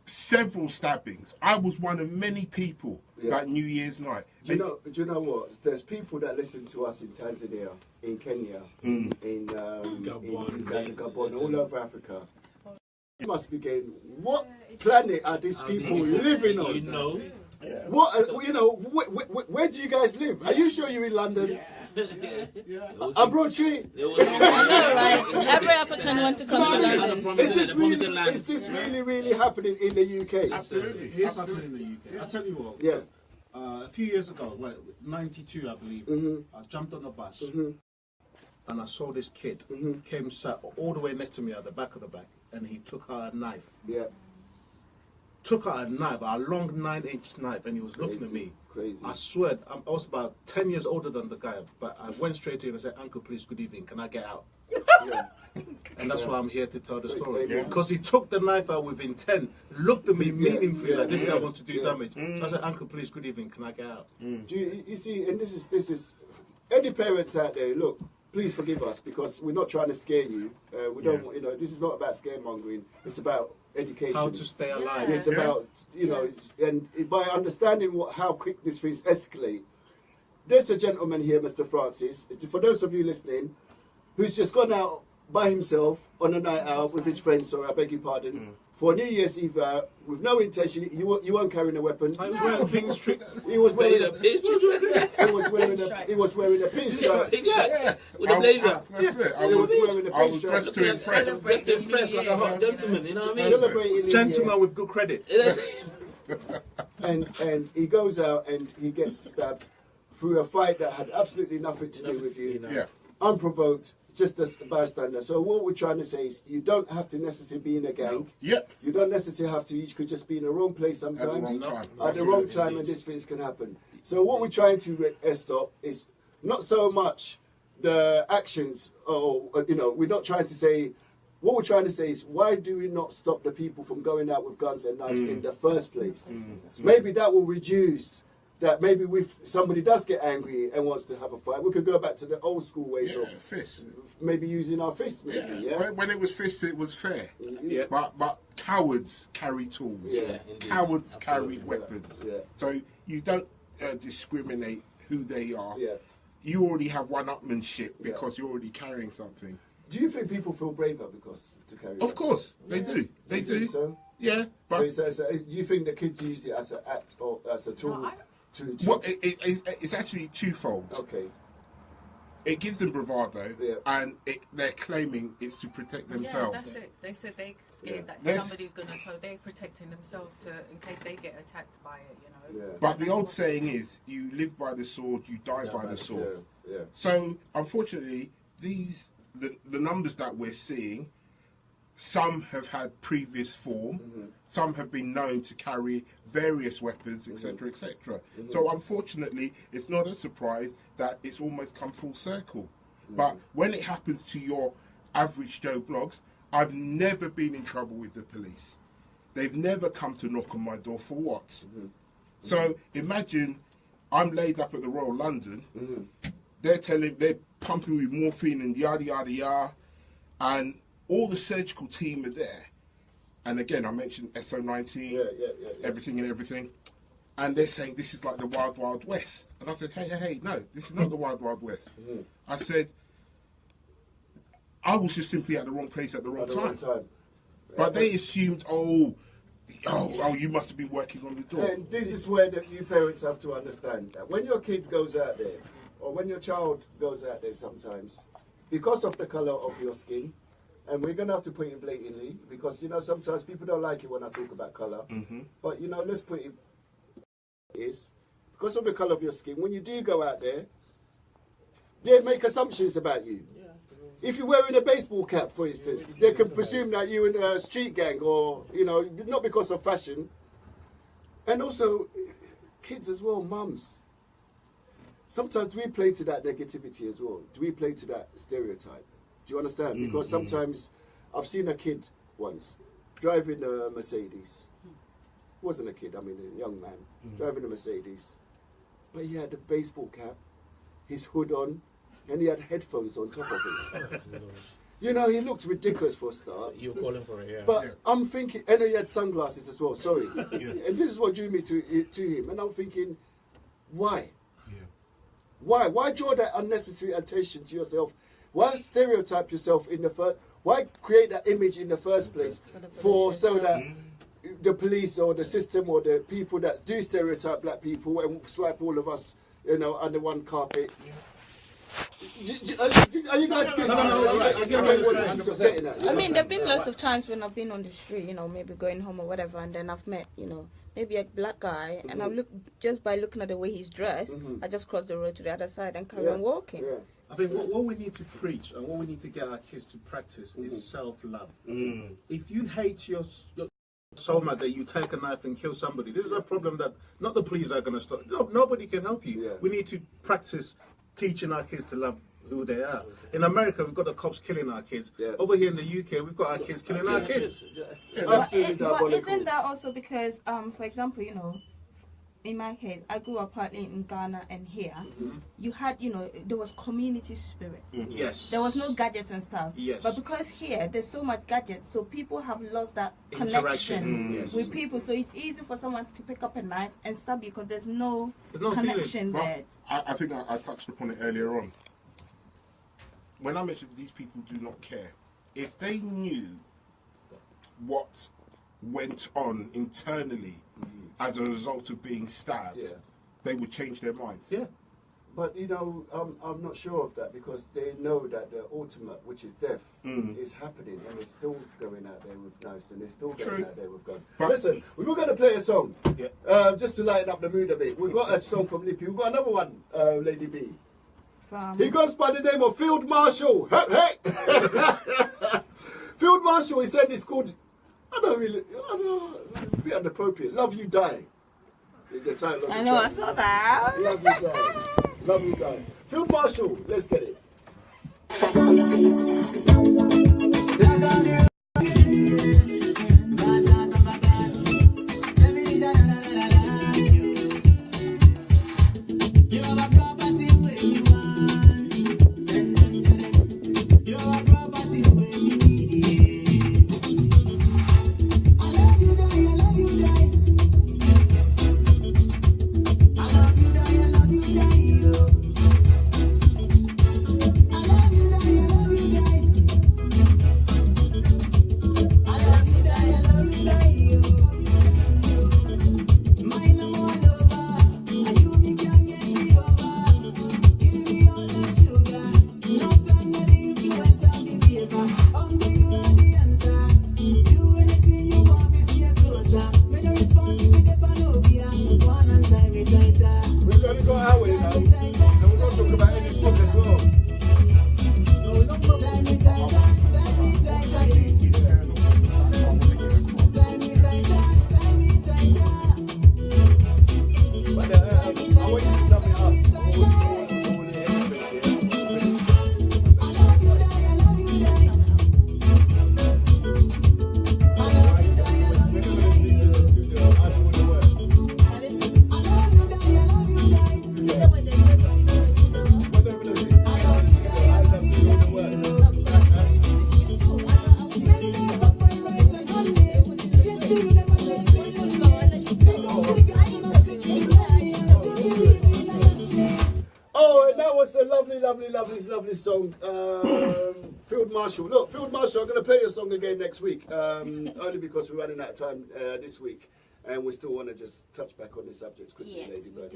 several stabbings. I was one of many people that New Year's night. Do you know what? There's people that listen to us in Tanzania, in Kenya, in Gabon, all over Africa. You must be going, what planet are these people living on? You know. What where do you guys live? Are you sure you're in London? Abrochi? Every African want to come to London. Is this really happening in the UK? Absolutely. Here's happening in the UK. I tell you what. Yeah. A few years ago, 92 I believe, I jumped on the bus and I saw this kid came sat all the way next to me at the back of the bag, and he took out a knife. Yeah. Took out a knife, a long 9-inch knife, and he was looking at me. Crazy. I swear, I was about 10 years older than the guy, but I went straight to him and said, "Uncle, please, good evening, can I get out?" And that's why I'm here to tell the story. Because he took the knife out with intent, looked at me meaningfully, like this guy wants to do damage. So I said, "Uncle, please, good evening, can I get out?" Do you see, and this is, any parents out there, look, please forgive us because we're not trying to scare you. We don't, this is not about scaremongering. It's about education. How to stay alive. It's about, and by understanding how quick this things escalate. There's a gentleman here, Mr. Francis, for those of you listening, who's just gone out by himself on a night out with his friends, sorry, I beg your pardon, for New Year's Eve with no intention. You weren't carrying a weapon. I was wearing a pink strip. He was wearing a pink strip. He was wearing a pink strip. With a blazer. That's it. He was wearing a pink strip. Dressed to impress. Dressed to impress like a hot gentleman, you know what I mean? Celebrating Gentleman with good credit. And he goes out and he gets stabbed through a fight that had absolutely nothing to do with you. Yeah. Unprovoked, just as a bystander. So what we're trying to say is you don't have to necessarily be in a gang. Yep. You don't necessarily have to. You could just be in the wrong place sometimes. At the wrong time. And these things can happen. So what we're trying to stop is not so much the actions, we're not trying to say. What we're trying to say is, why do we not stop the people from going out with guns and knives in the first place? Maybe that will reduce that. Maybe if somebody does get angry and wants to have a fight, we could go back to the old school ways of fists. Maybe using our fists. Maybe, When it was fists, it was fair. Yeah. But cowards carry tools. Yeah. Cowards carry weapons. Yeah. So you don't discriminate who they are. Yeah. You already have one-upmanship because you're already carrying something. Do you think people feel braver because to carry? Of course, they do. They do. So? Yeah. But So do you think the kids use it as an act or as a tool? well, it's actually twofold. Okay. It gives them bravado, Yeah. and they're claiming it's to protect themselves. Yeah, that's it. They said they're scared that Yes. somebody's gonna, so they're protecting themselves in case they get attacked by it. Yeah. But the old saying is, you live by the sword, you die by the sword. Yeah. So, unfortunately, the numbers that we're seeing, some have had previous form, some have been known to carry various weapons, etc., etc. So, unfortunately, it's not a surprise that it's almost come full circle. But when it happens to your average Joe Blogs, I've never been in trouble with the police. They've never come to knock on my door for what? So imagine I'm laid up at the Royal London. They're pumping me with morphine and yada yada yada, and all the surgical team are there. And again, I mentioned SO19, everything and everything, and they're saying this is like the Wild Wild West. And I said, hey, no, this is not the Wild Wild West. I said, I was just simply at the wrong place at the wrong time. But they assumed, oh, you must have been working on the door. And this is where you parents have to understand that when your kid goes out there, or when your child goes out there sometimes, because of the colour of your skin, and we're going to have to put it blatantly, because, sometimes people don't like it when I talk about colour, but, let's put it is, because of the colour of your skin, when you do go out there, they make assumptions about you. If you're wearing a baseball cap, for instance, they can presume that you're in a street gang or, not because of fashion. And also, kids as well, mums. Sometimes we play to that negativity as well. Do we play to that stereotype? Do you understand? Because sometimes I've seen a kid once driving a Mercedes. Wasn't a kid, I mean a young man, driving a Mercedes. but he had a baseball cap, his hood on, and he had headphones on top of it. You know, he looked ridiculous for a start. So you're calling for it, yeah. But I'm thinking, and he had sunglasses as well, sorry. And this is what drew me to him. And I'm thinking, why? Why? Why draw that unnecessary attention to yourself? Why stereotype yourself in the first? Why create that image in the first place so that the police or the system or the people that do stereotype black people and swipe all of us, you know, under one carpet? Are you guys getting I mean, there have been lots of times when I've been on the street, you know, maybe going home or whatever, and then I've met, you know, maybe a black guy, and I look just by looking at the way he's dressed, I just cross the road to the other side and carry on walking. I think what we need to preach and what we need to get our kids to practice is self-love. If you hate your so much that you take a knife and kill somebody, this is a problem that not the police are going to stop. No, nobody can help you. We need to practice teaching our kids to love who they are. In America, we've got the cops killing our kids. Over here in the UK, we've got our kids killing our kids. But isn't that also because, for example, you know, in my case, I grew up partly in Ghana and here. You had, you know, there was community spirit. Yes. There was no gadgets and stuff. Yes. But because here, there's so much gadgets, so people have lost that connection with people. So it's easy for someone to pick up a knife and stab you because there's no connection there. I think I touched upon it earlier on. When I mentioned these people do not care, if they knew what went on internally as a result of being stabbed, they would change their minds. But you know, I'm not sure of that because they know that the ultimate, which is death, is happening, and they're still going out there with knives and they're still going out there with guns. But listen, we were going to play a song just to lighten up the mood a bit. We've got a song from Lippy. We've got another one, Lady B. He goes by the name of Field Marshal. Hey! Field Marshal, he said it's called, I don't know, a bit inappropriate. Love You Die. The title of the I know, track. I saw that. Love You Die. Love You Die. Field Marshal, let's get it. Lovely song, Field Marshal. Look, Field Marshal, I'm going to play your song again next week, only because we're running out of time this week, and we still want to just touch back on the subject quickly, Lady Bird.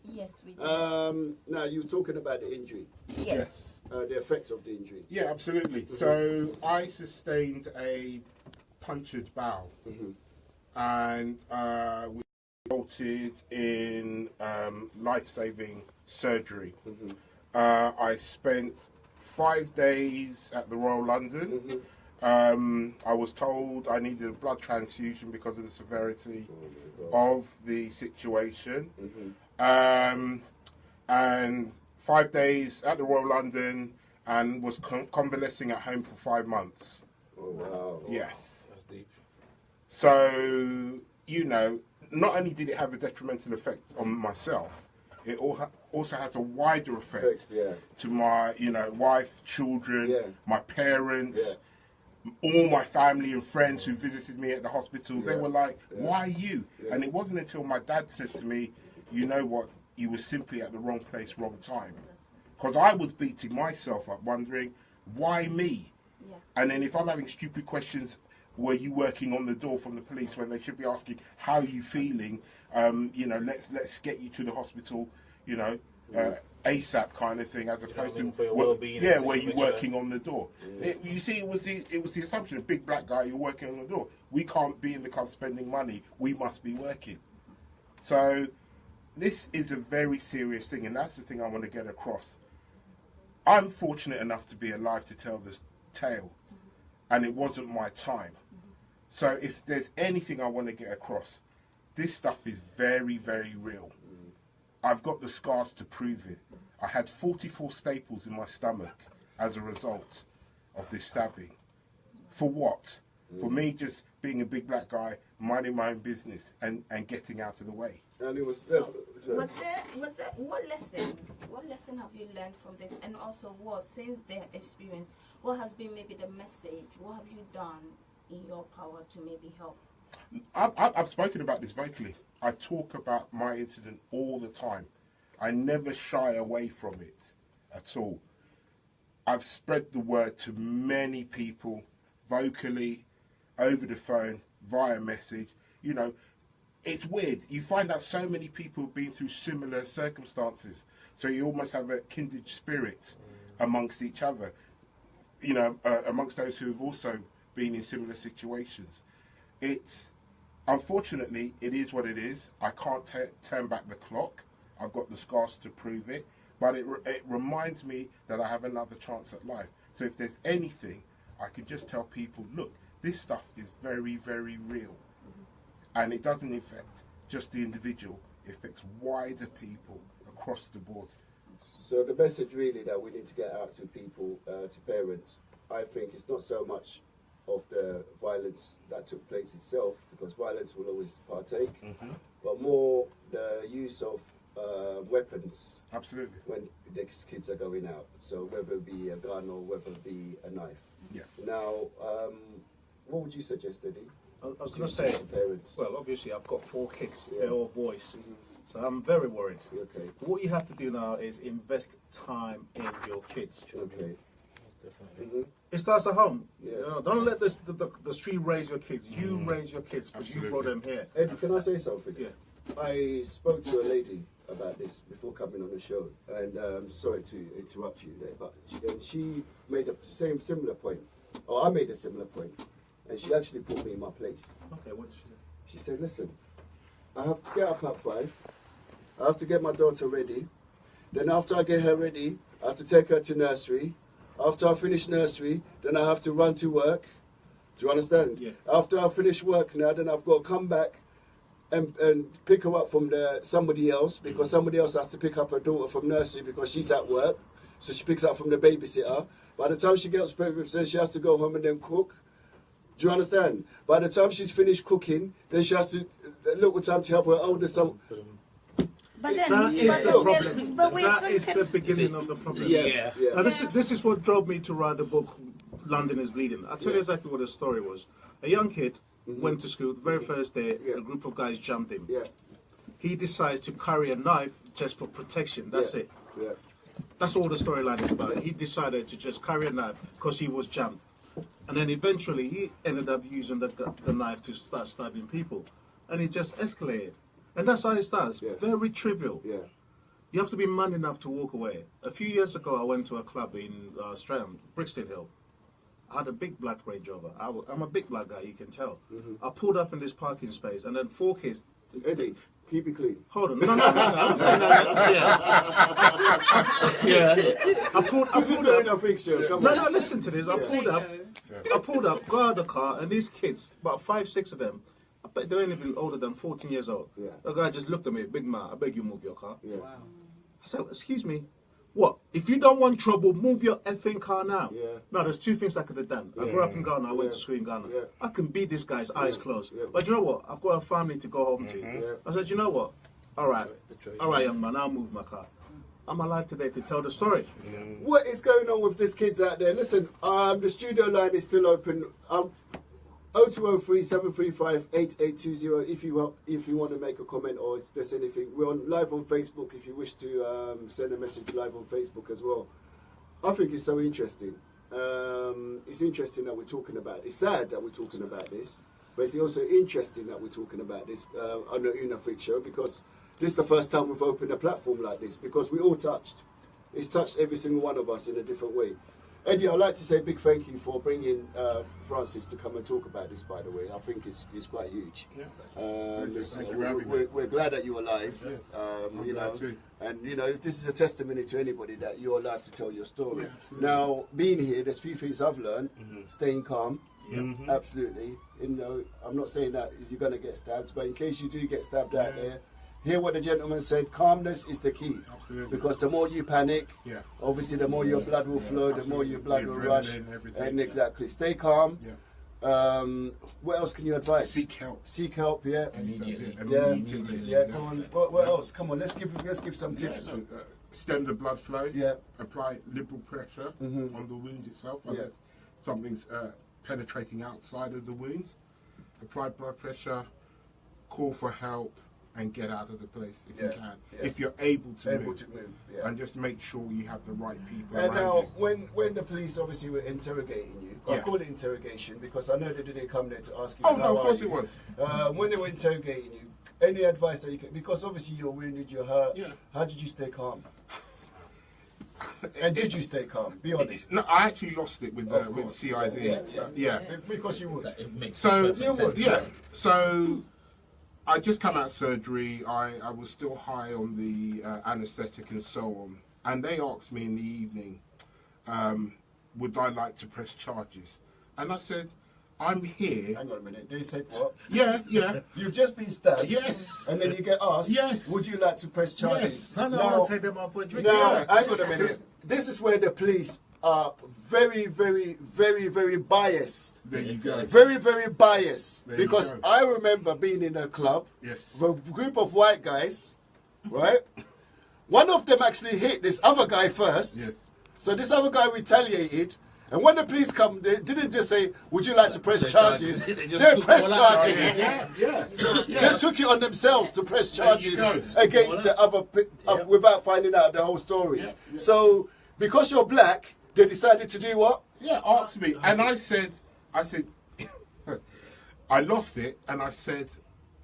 Yes, we do. Now, you were talking about the injury. Yes. The effects of the injury. Yeah, absolutely. So, I sustained a punctured bowel, and we resulted in life-saving surgery. I spent 5 days at the Royal London. I was told I needed a blood transfusion because of the severity of the situation. And 5 days at the Royal London and was convalescing at home for 5 months. Oh, wow. Yes. That's deep. So, you know, not only did it have a detrimental effect on myself, it also has a wider effect to my, wife, children, my parents, all my family and friends who visited me at the hospital. They were like, why you? And it wasn't until my dad said to me, you know what, you were simply at the wrong place, wrong time. Because I was beating myself up, wondering, why me? And then if I'm having stupid questions, were you working on the door from the police, when they should be asking, how are you feeling? Let's get you to the hospital, ASAP kind of thing, as opposed to for your well-being. were you working on the door? You see, it was the assumption, a big black guy, you're working on the door. We can't be in the club spending money. We must be working. So this is a very serious thing, and that's the thing I want to get across. I'm fortunate enough to be alive to tell this tale, and it wasn't my time. So if there's anything I want to get across, this stuff is very, very real. I've got the scars to prove it. I had 44 staples in my stomach as a result of this stabbing. For what? For me just being a big black guy, minding my own business and getting out of the way. And it was what lesson have you learned from this? And also since their experience, what has been maybe the message? What have you done in your power to maybe help? I've spoken about this vocally. I talk about my incident all the time. I never shy away from it at all. I've spread the word to many people, vocally, over the phone, via message. It's weird. You find out so many people have been through similar circumstances. So you almost have a kindred spirit amongst each other, amongst those who have also been in similar situations. Unfortunately, it is what it is. I can't turn back the clock. I've got the scars to prove it. But it reminds me that I have another chance at life. So if there's anything, I can just tell people, look, this stuff is very, very real. And it doesn't affect just the individual. It affects wider people across the board. So the message really that we need to get out to people, to parents, I think it's not so much of the violence that took place itself, because violence will always partake, but more the use of weapons. Absolutely. When the kids are going out. So whether it be a gun or whether it be a knife. Yeah. Now, what would you suggest, Eddie? I was going to say, parents? Well, obviously I've got 4 kids. They're all boys. So I'm very worried. Okay. What you have to do now is invest time in your kids. Okay. It starts at home. Don't let the street raise your kids. You raise your kids because you brought them here. Eddie, can I say something? Yeah. I spoke to a lady about this before coming on the show, and sorry to interrupt you there, but she made a similar point, or I made a similar point, and she actually put me in my place. Okay, what did she do? She said, listen, I have to get up at 5, I have to get my daughter ready, then after I get her ready, I have to take her to nursery. After I finish nursery, then I have to run to work. Do you understand? Yeah. After I finish work now, then I've got to come back and pick her up from somebody else, because somebody else has to pick up her daughter from nursery because she's at work. So she picks up from the babysitter. By the time she gets pregnant, then she has to go home and then cook. Do you understand? By the time she's finished cooking, then she has to a little time to help her older son. But then, that is the problem. But that is the beginning of the problem. Yeah. Now this is what drove me to write the book, London is Bleeding. I'll tell you exactly what the story was. A young kid went to school. The very first day, a group of guys jumped him. Yeah. He decides to carry a knife just for protection. That's it. Yeah. That's all the storyline is about. He decided to just carry a knife because he was jumped. And then eventually he ended up using the knife to start stabbing people. And it just escalated. And that's how it starts. Yeah. Very trivial. Yeah. You have to be man enough to walk away. A few years ago, I went to a club in Strand, Brixton Hill. I had a big black Range Rover. I'm a big black guy, you can tell. I pulled up in this parking space, and then 4 kids. Eddie, keep it clean. Hold on. No. I'm saying that. Yeah. I pulled up. No, listen to this. I pulled up, got out of the car, and these kids, about 5, 6 of them, I bet they ain't even older than 14 years old. Yeah. The guy just looked at me, big man, I beg you move your car. Yeah. Wow. I said, excuse me, what? If you don't want trouble, move your effing car now. Yeah. No, there's 2 things I could have done. I grew up in Ghana, I went to school in Ghana. I can beat this guy's eyes closed. But you know what? I've got a family to go home to. I said, you know what? All right, young man, I'll move my car. I'm alive today to tell the story. What is going on with these kids out there? Listen, the studio line is still open. 0203 735 8820 if you want to make a comment or if there's anything. We're live on Facebook if you wish to send a message live on Facebook as well. I think it's so interesting. It's interesting that we're talking about it. It's sad that we're talking about this, but it's also interesting that we're talking about this on the Afrik show, because this is the first time we've opened a platform like this, because we all touched. It's touched every single one of us in a different way. Eddie, I'd like to say a big thank you for bringing Francis to come and talk about this, by the way. I think it's quite huge. We're glad that you're alive. You know, and you know, this is a testimony to anybody that you're alive to tell your story. Now, being here, there's a few things I've learned. Staying calm, absolutely. You know, I'm not saying that you're going to get stabbed, but in case you do get stabbed out there, hear what the gentleman said, calmness is the key. Absolutely. Because the more you panic, obviously the more your blood will flow, the more your blood will rush. And exactly, stay calm. What else can you advise? Seek help. Seek help, Immediately. Come on. What else? Come on, let's give some tips. Stem the blood flow. Apply liberal pressure on the wound itself. Unless something's penetrating outside of the wound. Apply blood pressure. Call for help. And get out of the place if you can. If you're able to move. And just make sure you have the right people and around now, you. when the police obviously were interrogating you, I call it interrogation because I know they didn't come there to ask you. Oh no, of course it was. When they were interrogating you, any advice that you can, because obviously you're wounded, you're hurt. How did you stay calm? And did you stay calm? Be honest. No, I actually lost it with CID. Because you would. So So I just come out of surgery. I was still high on the anaesthetic and so on. And they asked me in the evening, would I like to press charges? And I said, I'm here. Hang on a minute. They said what? Yeah. You've just been stabbed. Yes. And then you get asked, would you like to press charges? No, I'll take them off for a drink. Now, hang on a minute. This is where the police are very, very, very, very biased. There you go. Very, very biased. Because I remember being in a club with a group of white guys, right? One of them actually hit this other guy first. So this other guy retaliated. And when the police come, they didn't just say, would you like to press charges? They pressed charges. They took it on themselves to press charges against the other, without finding out the whole story. So, because you're black, they decided to do what? Asked me. And I said, I lost it. And I said,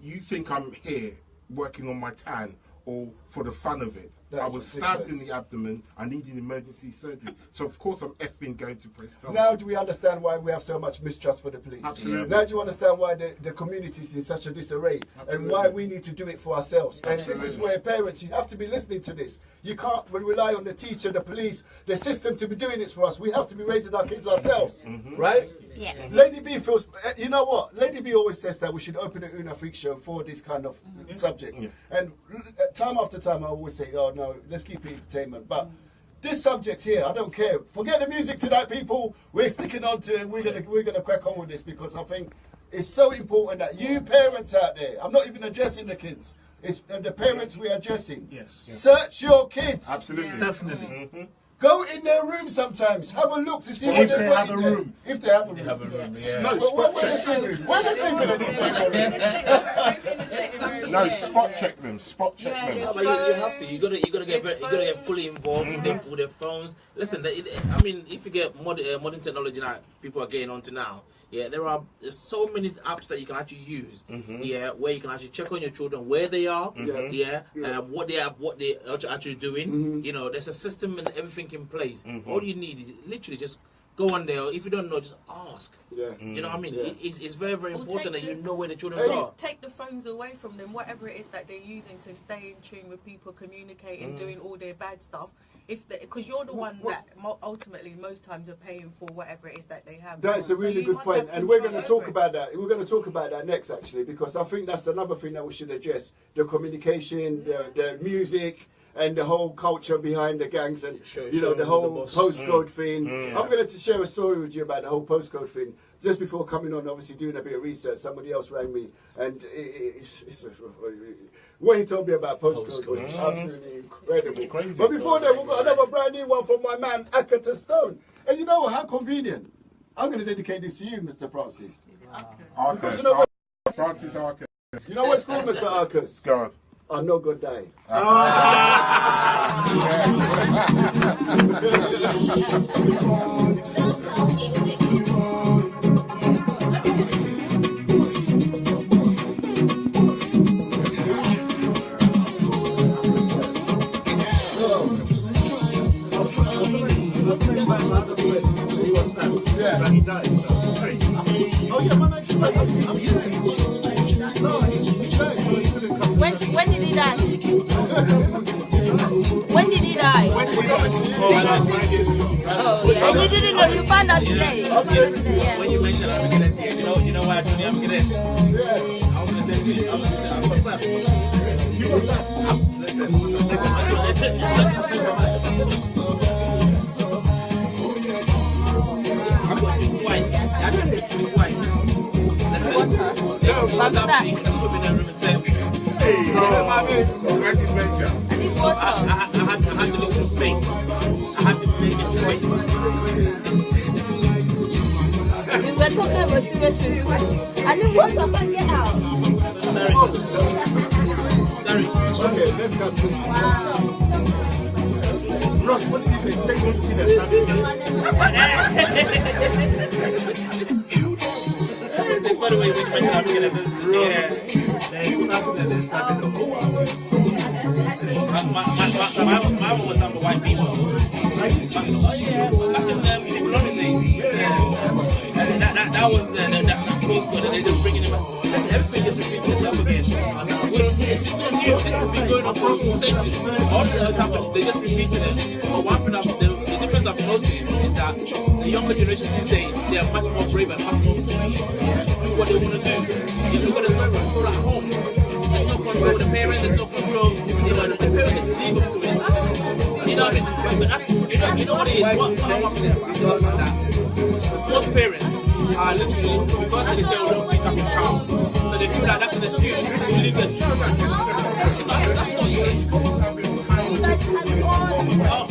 you think I'm here working on my tan or for the fun of it? I was stabbed in the abdomen. I needed emergency surgery. So, of course, I'm effing going to press charges. Now do we understand why we have so much mistrust for the police? Absolutely. Now do you understand why the community is in such a disarray? And why we need to do it for ourselves? And this is where parents, you have to be listening to this. You can't rely on the teacher, the police, the system to be doing this for us. We have to be raising our kids ourselves. Right? Yes. Lady B feels, you know what? Lady B always says that we should open an Afrik show for this kind of subject. And time after time I always say, oh no, let's keep it entertainment. But this subject here, I don't care. Forget the music tonight, people. We're sticking on to it. We're gonna crack on with this because I think it's so important that you parents out there, I'm not even addressing the kids. It's the parents we're addressing. Search your kids. Absolutely. Definitely. Go in their room sometimes. Have a look to see what they've got in there. If they have a room. No, spot check them. Where they sleeping? No, spot check them. Spot check them. Yeah, but you have to. You gotta get fully involved with their phones. Listen, I mean, if you get modern technology now, people are getting onto now. There's so many apps that you can actually use. Where you can actually check on your children where they are. What they are actually doing. You know, there's a system and everything in place. All you need is literally just go on there. If you don't know, just ask. You know what I mean? It's very, very important that you know where the children are. Take the phones away from them, whatever it is that they're using to stay in tune with people, communicating, doing all their bad stuff. Because you're the one that ultimately most times are paying for whatever it is that they have. That's a really good point, and we're going to talk about that. We're going to talk about that next, actually, because I think that's another thing that we should address: the communication, the music. and the whole culture behind the gangs and the whole postcode thing. I'm going to share a story with you about the whole postcode thing. Just before coming on, obviously doing a bit of research, somebody else rang me, and what he told me about postcode was absolutely incredible. But before that, we've got another brand new one from my man Akata Stone. And you know what? How convenient. I'm going to dedicate this to you, Mr. Francis. Arcus. Francis Arcus. You know what's called, Mr. Arcus? God. I no good die. Yeah, he died. Oh yeah, man, When did he die? When did he die? Oh, yeah. And you didn't know, you found out today. Yeah. When you mentioned Amigret, you know why I told you Amigret? I was going to say to you, I was going to say, I'm going to do twice. I can do twice. Listen. What's that? Hey, I need water. I had to look for space. I had to make a choice. We were talking about serious things. I need water, but get out. Sorry. Okay, let's go to Ross, what did you say? Take one to see that. It's by the way, we mentioned Amigret. Yeah. My mom was number white people. Oh yeah, back in the colonial days. That was the close one, and they just bringing it back. Everything just repeating itself again. It's not new. This has been going on for centuries. All that has happened, they just repeating it. But one thing, the difference I've noticed is that the younger generation these days, they are much more brave and much more free to do what they want to do. If you're going to control at home, there's no control with the parents, there's no control. The parents just leave them to it. You know what I mean? But that's, you know what it is? What I'm upset about that. Most parents are literally, because they say, oh, don't beat up your child. So they feel like that's an excuse to leave their children. That's not it.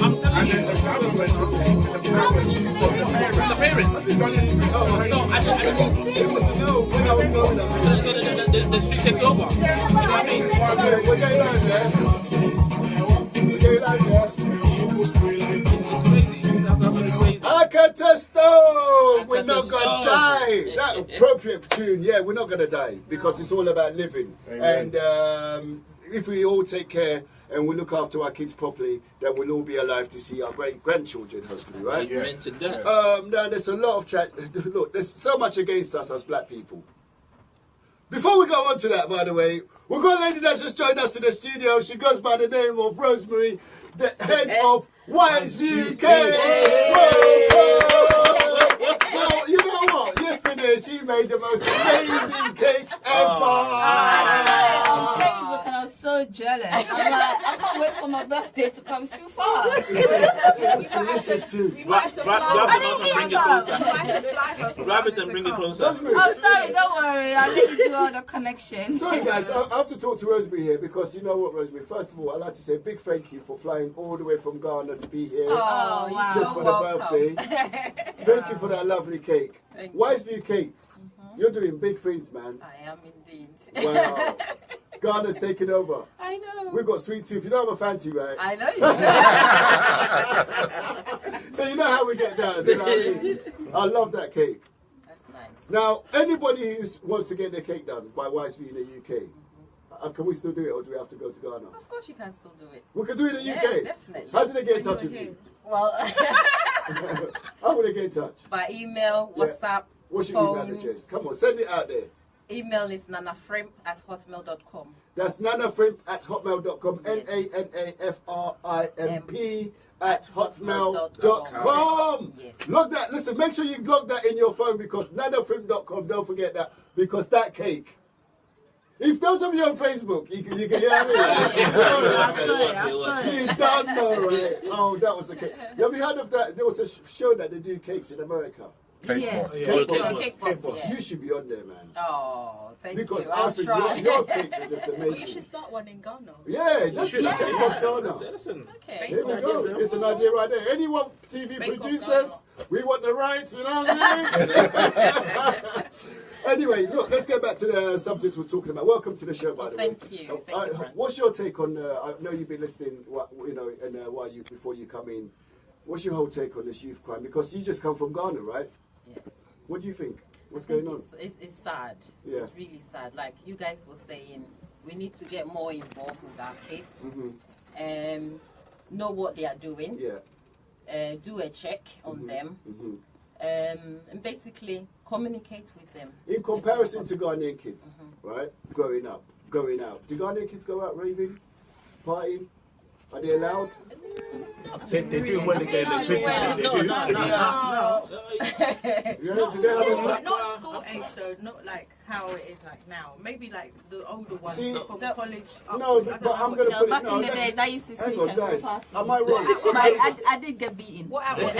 I'm telling you. The parents. So I don't know when I was going up. The street takes over. You know what I mean? We're going on there. We're going on there. It's crazy. Akatesto! We're not gonna die. That appropriate tune, yeah, we're not gonna die because it's all about living. Amen. And if we all take care and we look after our kids properly, then we'll all be alive to see our great grandchildren, hopefully, right? Now there's a lot of chat. Look, there's so much against us as black people. Before we go on to that, by the way, we've got a lady that's just joined us in the studio. She goes by the name of Rosemary, the head of Wise View Cake. Well, you know what? Yesterday she made the most amazing cake ever. I'm so jealous. I'm like, I can't wait for my birthday to come. It's too far. It's delicious too. Grab it and bring it closer. Rosemary. Oh, sorry, don't worry. I'll let you do all the connections. Sorry guys, I have to talk to Rosemary here because you know what, Rosemary? First of all, I'd like to say a big thank you for flying all the way from Ghana to be here just for the birthday. Thank you for that lovely cake. Wise View Cake, you're doing big things, man. I am indeed. Wow. Ghana's taking over. I know. We've got Sweet Tooth. You know I'm a fancy, right? I know you. So you know how we get down. You know what I mean? I love that cake. That's nice. Now, anybody who wants to get their cake done by Wise View in the UK, can we still do it or do we have to go to Ghana? Of course you can still do it. We can do it in the Yeah, UK? definitely. How do they get in touch with you? Well, How would they get in touch? by email, WhatsApp, What's your phone. email address? Come on, send it out there. Email is nanafrimp@hotmail.com. That's nanafrimp@hotmail.com. nanafrimp@hotmail.com. Yes. Log that. Listen, make sure you log that in your phone because nanafrimp.com. Don't forget that because that cake If those of you on Facebook, you can hear me. You don't know, right? Oh, that was the cake. Have you heard of that? There was a show that they do cakes in America. Yes. Cake Boss. Yeah. You should be on there, man. Oh, thank because you. Because Afrik, your cakes are just amazing. Well, you should start one in Ghana. Yeah, that's good. Cake Boss Ghana. Listen. Okay. Here we go. It's an idea right there. Anyone TV producers, we want the rights, you know what I'm saying? Anyway, look, let's get back to the subject we're talking about. Welcome to the show, by the way. Thank you. What's your take on? I know you've been listening, and before you come in. What's your whole take on this youth crime? Because you just come from Ghana, right? Yeah. What do you think? What's going on? It's sad. Yeah. It's really sad. Like you guys were saying, we need to get more involved with our kids. Know what they are doing. Yeah. Do a check on them. And basically communicate with them. In comparison to Ghanaian kids, right? Growing up, going out. Do Ghanaian kids go out raving, partying? Are they allowed? They do when they get electricity. They do. Not school age though, not like how it is like now. Maybe like the older ones from college. No, but I'm going to put back it. in the days, I used to sleep and go guys, party. am I wrong? I did get beaten. What happened?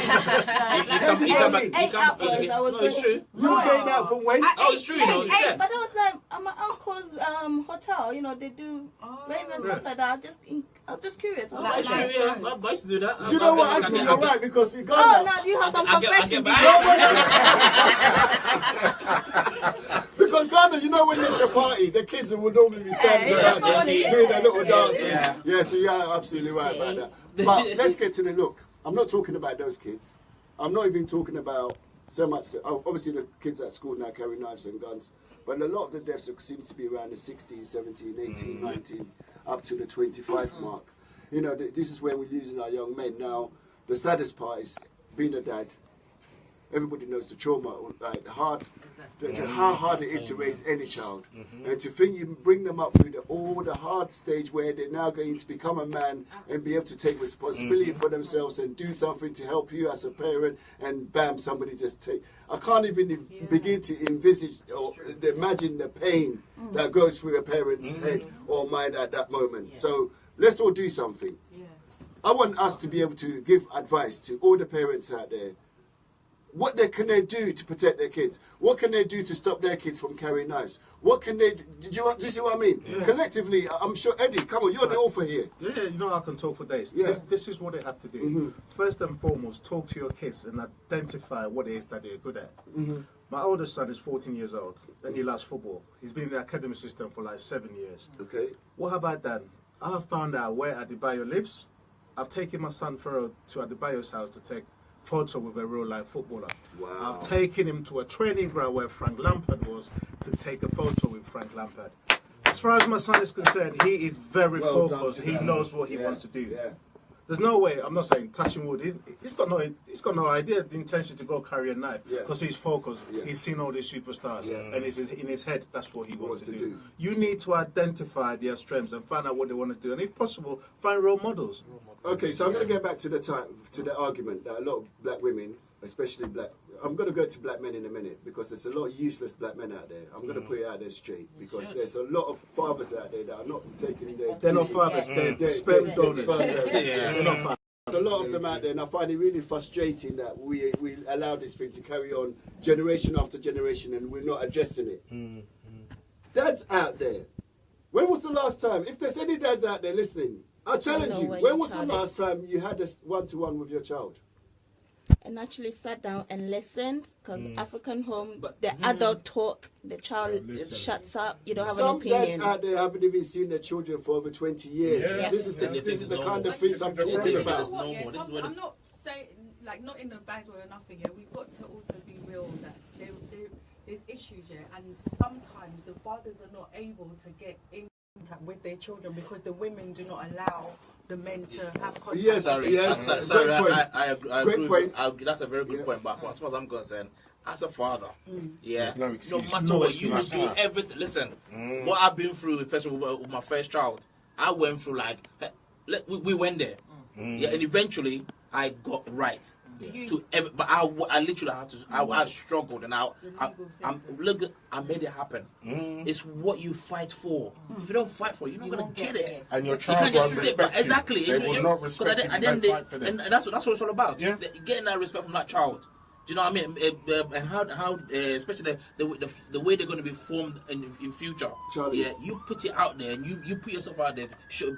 Eight upwards. I was No, it's true. You was going out from when? Oh, it's true. But it was like at my uncle's hotel. You know, they do rave and stuff like that. I'm just curious. I used to do that. Do you know what? Actually, you're right because in Ghana. Oh, now do you have some confession? Because Ghana, you know, when there's a party, the kids will normally be standing around doing their little dancing. Yeah, so you're absolutely right about that. But let's get to the look. I'm not talking about those kids. I'm not even talking about so much. Obviously, the kids at school now carry knives and guns. But a lot of the deaths seems to be around the 16, 17, 18, 19, up to the 25 mark. You know, this is when we're losing our young men. Now, the saddest part is being a dad. Everybody knows the trauma, like how hard it is to raise any child. And to think you bring them up through all the hard stage where they're now going to become a man and be able to take responsibility for themselves and do something to help you as a parent, and bam, somebody just take. I can't even begin to envisage or imagine the pain that goes through a parent's head or mind at that moment. So let's all do something. I want us to be able to give advice to all the parents out there. What can they do to protect their kids? What can they do to stop their kids from carrying knives? What can they do? Do you see what I mean? Yeah. Collectively, I'm sure, Eddie, come on, you're the author here. Yeah, you know I can talk for days. Yeah. This is what they have to do. First and foremost, talk to your kids and identify what it is that they're good at. My oldest son is 14 years old and he loves football. He's been in the academy system for like 7 years. Okay. What have I done? I have found out where Adebayo lives. I've taken my son to Adebayo's house to take photo with a real life footballer. Wow. I've taken him to a training ground where Frank Lampard was to take a photo with Frank Lampard. As far as my son is concerned, he is very focused. He knows what he wants to do. Yeah. There's no way. I'm not saying touching wood. He's got no idea the intention to go carry a knife because he's focused. Yeah. He's seen all these superstars, and it's in his head. That's what he wants to do. You need to identify their strengths and find out what they want to do, and if possible, find role models. Okay, so I'm going to get back to the argument that a lot of black women, especially black. I'm going to go to black men in a minute because there's a lot of useless black men out there. I'm going to put it out there straight because there's a lot of fathers out there that are not taking their. They're not fathers. They're sperm donors. They're not fathers. There's a lot of them out there, and I find it really frustrating that we allow this thing to carry on generation after generation, and we're not addressing it. Dads out there, when was the last time? If there's any dads out there listening, I challenge you. When was the last time you had a one-to-one with your child? And actually sat down and listened, because African home, the adult talk, the child shuts up. You don't have an opinion. Some dads out there haven't even seen their children for over 20 years. Yeah. This is the kind of things I'm talking about. I'm not saying, like, not in a bad way or nothing. Yeah, we've got to also be real that there's issues here, and sometimes the fathers are not able to get in contact with their children because the women do not allow the men to have contact. Yes, Sorry, great point. I agree. That's a very good point. But as far as I'm concerned, as a father, no matter what, you will do everything. Listen, what I've been through, especially with my first child, I went through we went there, and eventually I got right. But I literally had to. I struggled, and I made it happen. It's what you fight for. If you don't fight for it, you're not gonna get it. And your You child can't won't just sit back. respect you. Exactly. They will not respect you. And Fight for them. that's what it's all about. Yeah. Getting that respect from that child. Do you know what I mean? And how especially the way they're going to be formed in future. Charlie. Yeah, you put it out there, and you put yourself out there,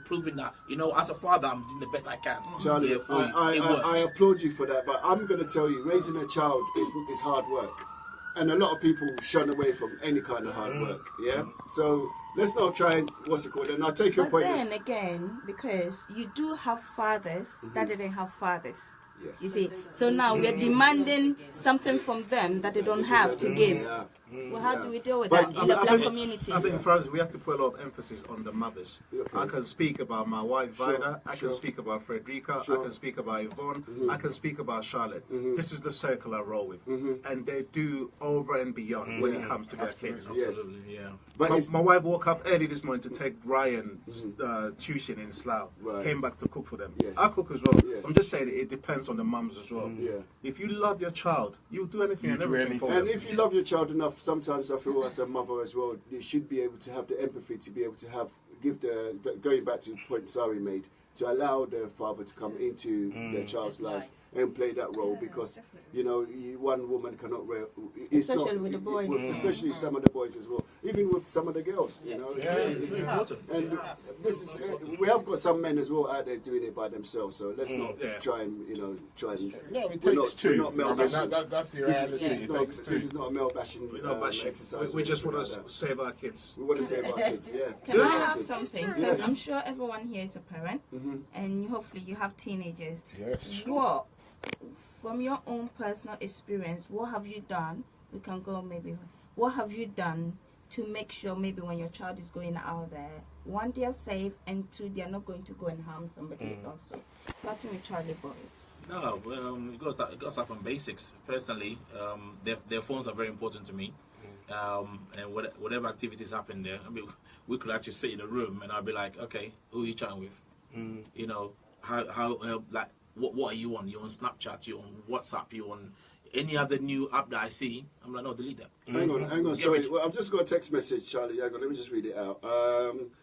proving that, as a father, I'm doing the best I can. Charlie, yeah, for you. I applaud you for that, but I'm going to tell you, raising a child is hard work. And a lot of people shun away from any kind of hard work, yeah? So let's not try and, and I'll take your point. But then again, because you do have fathers that didn't have fathers. Yes. You see, so now we're demanding something from them that they don't have to give. Yeah. Well, how do we deal with that in the black community? I think, Francis, we have to put a lot of emphasis on the mothers. Okay. I can speak about my wife, Vida. I can speak about Frederica. I can speak about Yvonne. I can speak about Charlotte. This is the circle I roll with. And they do over and beyond when it comes to their kids. Absolutely, yeah. But my wife woke up early this morning to take Ryan's tuition in Slough. Right. Came back to cook for them. Yes. I cook as well. Yes. I'm just saying it depends on the mums as well. Yeah. If you love your child, you'll do anything and everything for them. And if you love your child enough, sometimes I feel as a mother as well, you should be able to have the empathy to be able to give going back to the point Sari made, to allow the father to come into their child's life and play that role, because one woman cannot especially with the boys, especially some of the boys as well, even with some of the girls, it's very important. And this is we have got some men as well out there doing it by themselves, so let's not try and it takes two. We're not male bashing. That's the reality. This is not a male bashing exercise. We just want to save our kids. We want to save our kids, Can I ask something? Because I'm sure everyone here is a parent, and hopefully you have teenagers. Yes. From your own personal experience, what have you done? We can go maybe. What have you done to make sure maybe when your child is going out there, one, they are safe, and two, they are not going to go and harm somebody also? Starting with Charlie Boy. No, it goes start from basics. Personally, their phones are very important to me. And whatever activities happen there, I mean, we could actually sit in a room and I'll be like, okay, who are you chatting with? How like, what are you on? You're on Snapchat, you're on WhatsApp, you're on any other new app that I see. I'm like, no, delete that. Hang on, sorry. Well, I've just got a text message, Charlie. Hang on, let me just read it out.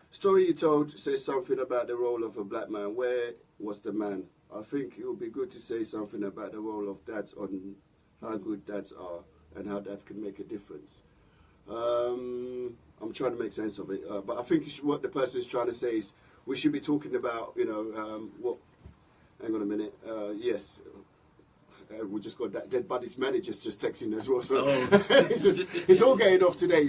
Story you told says something about the role of a black man. Where was the man? I think it would be good to say something about the role of dads, on how good dads are and how dads can make a difference. I'm trying to make sense of it, but I think what the person is trying to say is we should be talking about, what. Hang on a minute. Yes. We just got that Dead Buddies manager's just texting as well, so it's all going off today.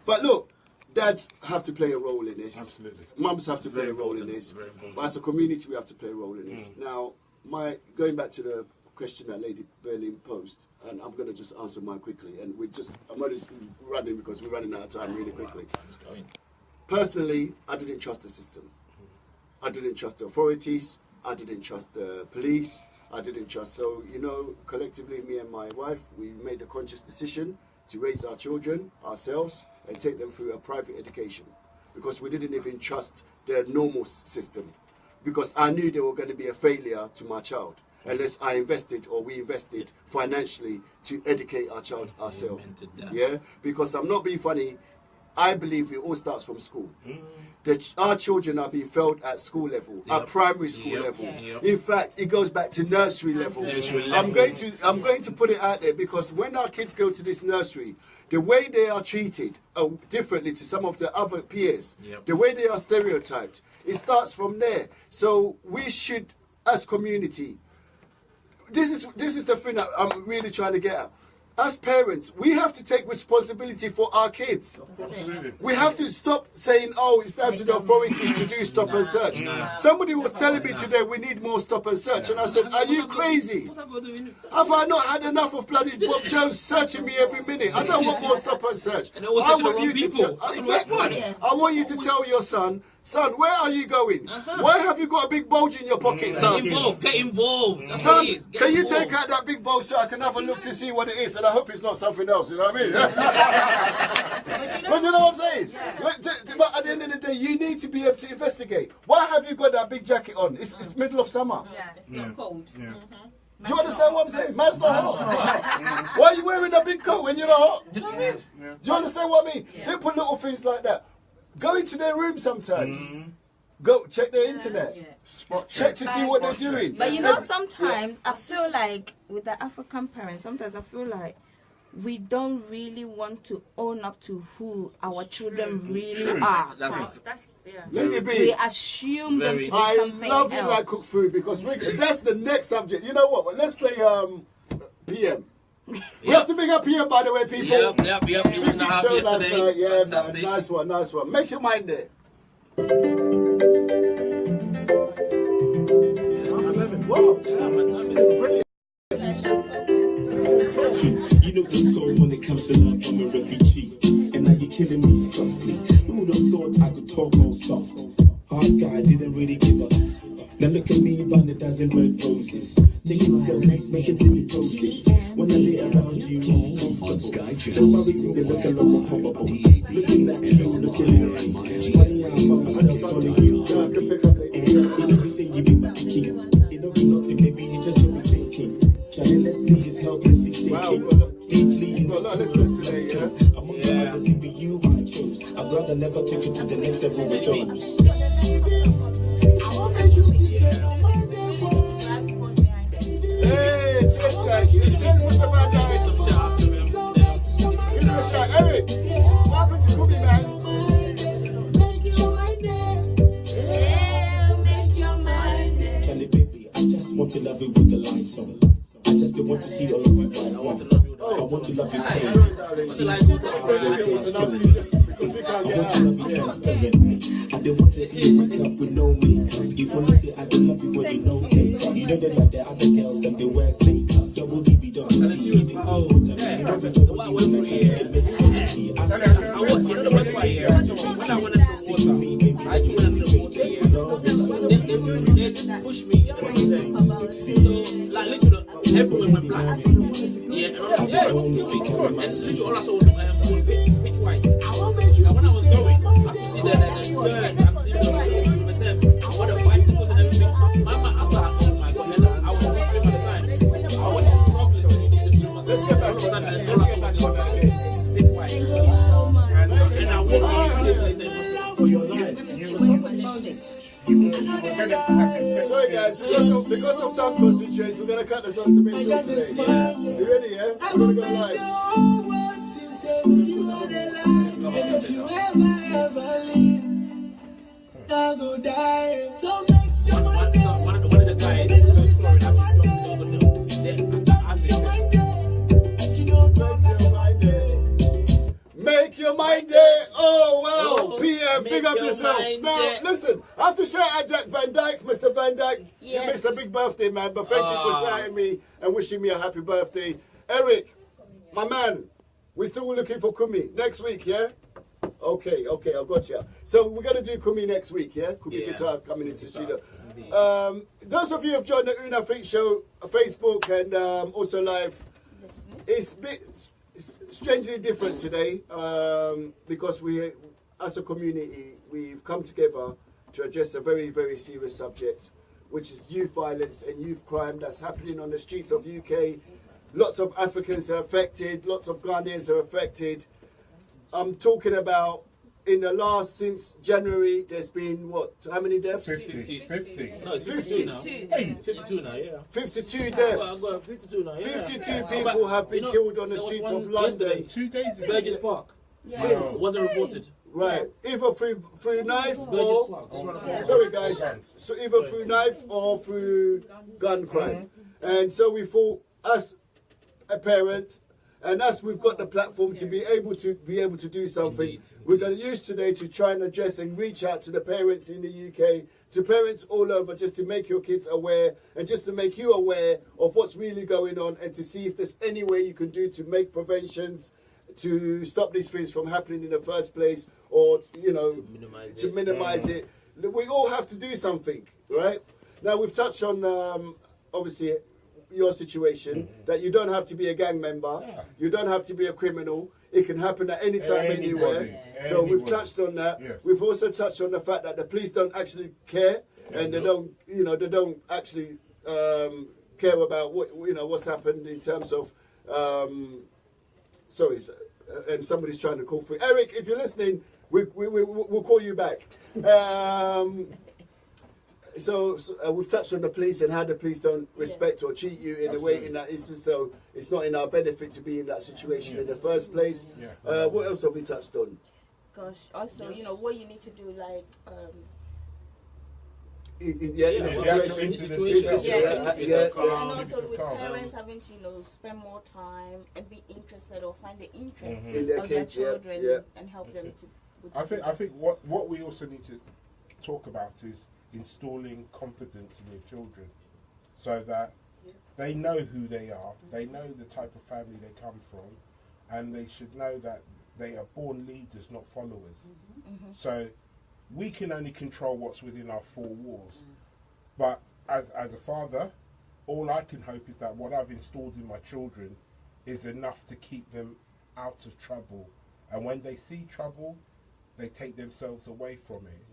But look, dads have to play a role in this. Absolutely. Mums have to play a role in this. But as a community, we have to play a role in this. Now, going back to the question that Lady Belin posed, and I'm going to just answer mine quickly. And I'm only running because we're running out of time really quickly. Personally, I didn't trust the system. I didn't trust the authorities. I didn't trust the police. I didn't trust. So, collectively, me and my wife, we made a conscious decision to raise our children ourselves and take them through a private education, because we didn't even trust the normal system, because I knew there were going to be a failure to my child unless we invested financially to educate our child ourselves. Yeah, because I'm not being funny. I believe it all starts from school. Our children are being failed at school level, at primary school level. In fact, it goes back to nursery level. I'm going to put it out there, because when our kids go to this nursery, the way they are treated differently to some of the other peers, the way they are stereotyped, it starts from there. So we should, as community, this is the thing that I'm really trying to get at. As parents, we have to take responsibility for our kids. We have to stop saying, it's down to the authorities to do stop and search. Somebody was telling me today we need more stop and search, and I said, are you crazy? Have I not had enough of bloody Bob Jones searching me every minute? I don't want more stop and search. I want you to tell your son, where are you going? Why have you got a big bulge in your pocket, son? Get involved. Son, can you take out that big bulge so I can have a look to see what it is? And I hope it's not something else, you know what I mean? But you know what I'm saying? But at the end of the day, you need to be able to investigate. Why have you got that big jacket on? It's middle of summer. Yeah, it's not cold. Do you understand what I'm saying? Man's not hot. Why are you wearing a big coat when you're not hot? Do you understand what I mean? Simple little things like that. Go into their room sometimes. Go check their internet. Check to see what they're doing. But you know, sometimes I feel like with the African parents, sometimes I feel like we don't really want to own up to who our children really are. We assume them to be something else. I love it like cook food because that's the next subject. You know what? Let's play PM. We have to bring up PM, by the way, people. Yep. He was in the house yesterday. Yeah, man. Nice one. Make your mind there. Wow. Brilliant. You know things go when it comes to love. I'm a refugee, and now you're killing me softly. Who would have thought I could talk all soft? Hard guy didn't really give up. Now look at me, buying a dozen red roses, taking selfies, making silly poses. When I lay around you, I'm comfortable. That's my rating, they look a lot more probable. Looking at you, looking at me. Funny how I found myself calling you. And you know we say you be my king. You know be nothing, baby, you just got me thinking. Charlie Leslie is helplessly sinking. Deeply in the among the others, it be you I chose. I'd rather never take you to the next level with those. I won't make you see that on my hey, check. What's the man doing? Give me a shot. Eric, what happened to Kubi, man? Charlie, baby, I just want to love you with the lights on. I just don't want to see all of you right wrong. I want to love you crazy. I want to love you transparently. I don't want to see you wake up with no makeup. If only say I don't love you when you know makeup. You know they like the other girls, them they wear fake up. Double DB, double D, they see what I mean. You know the double D, they make sense. I said, I want you to know why when I want to stick to me, baby, I just want to they just push me. So, like, literally, everywhere went black. Yeah, and I'm like, and literally all I saw was pitch white. And when I was going, I could see the dirt and with them, all the bicycles and everything. I was like, oh my god, I was walking at the time. I was struggling. Let's get back on that. Pitch white. And I walked in this place for your life. Sorry guys, because of time constraints, we're gonna cut this on to make sure today. You ready, yeah? I'm gonna go live. If you ever leave, I'll go die. So make your mind up. One of the guys, sorry, I Make your mind there. Oh wow, PM, big up yourself. Now listen, I have to shout out Jack Van Dyke, Mr. Van Dyke. You missed a big birthday, man, but thank you for shouting me and wishing me a happy birthday. Eric, my man, we're still looking for Kumi next week, yeah? Okay, I got you. So we're gonna do Kumi next week, yeah? Kumi guitar coming into the studio. Those of you who have joined the Afrik show, Facebook and also live, it's a bit strangely different today because we, as a community, we've come together to address a very, very serious subject, which is youth violence and youth crime that's happening on the streets of UK. Lots of Africans are affected, lots of Ghanaians are affected. I'm talking about in the last, since January, there's been what, how many deaths? 50. No, it's 52 now. Hey, 52 now, yeah. 52 deaths. I've got 52 now, yeah. 52 people have been killed on the streets of London. 2 days ago. Burgess Park. Since. Wasn't reported. Right. Either through knife or... Sorry guys. So either through knife or through gun crime. And so we thought, as a parent, and as we've got the platform to be able to do something, indeed. We're going to use today to try and address and reach out to the parents in the UK, to parents all over, just to make your kids aware and just to make you aware of what's really going on and to see if there's any way you can do to make preventions to stop these things from happening in the first place, or to minimize it. We all have to do something, right? Now we've touched on obviously your situation, that you don't have to be a gang member, you don't have to be a criminal, it can happen at any time, anywhere. So we've touched on that. We've also touched on the fact that the police don't actually care, and they don't actually care care about what's happened in terms of. Sorry, and somebody's trying to call through. Eric, if you're listening, we'll call you back. So we've touched on the police and how the police don't respect or treat you in a way in that instance. So it's not in our benefit to be in that situation in the first place. What else have we touched on? Gosh, also, what you need to do, like. In a situation. And also with parents having to, spend more time and be interested or find the interest in their of kids, their children and help them to. I think what we also need to talk about is installing confidence in your children, so that they know who they are, they know the type of family they come from, and they should know that they are born leaders, not followers. So we can only control what's within our four walls. But as a father, all I can hope is that what I've installed in my children is enough to keep them out of trouble. And when they see trouble, they take themselves away from it.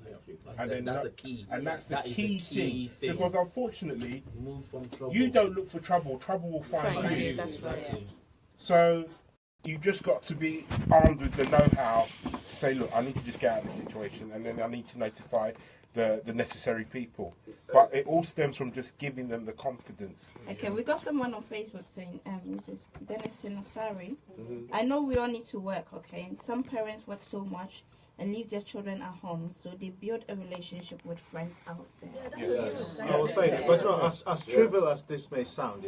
That's the key. And that's the key thing. Because unfortunately, move from trouble. You don't look for trouble, trouble will find you. That's right. So you just got to be armed with the know-how to say, look, I need to just get out of this situation, and then I need to notify the necessary people. But it all stems from just giving them the confidence. Okay, we got someone on Facebook saying, Mrs. Benison Asari, I know we all need to work, okay? Some parents work so much and leave their children at home, so they build a relationship with friends out there. I was saying that, but as trivial as this may sound,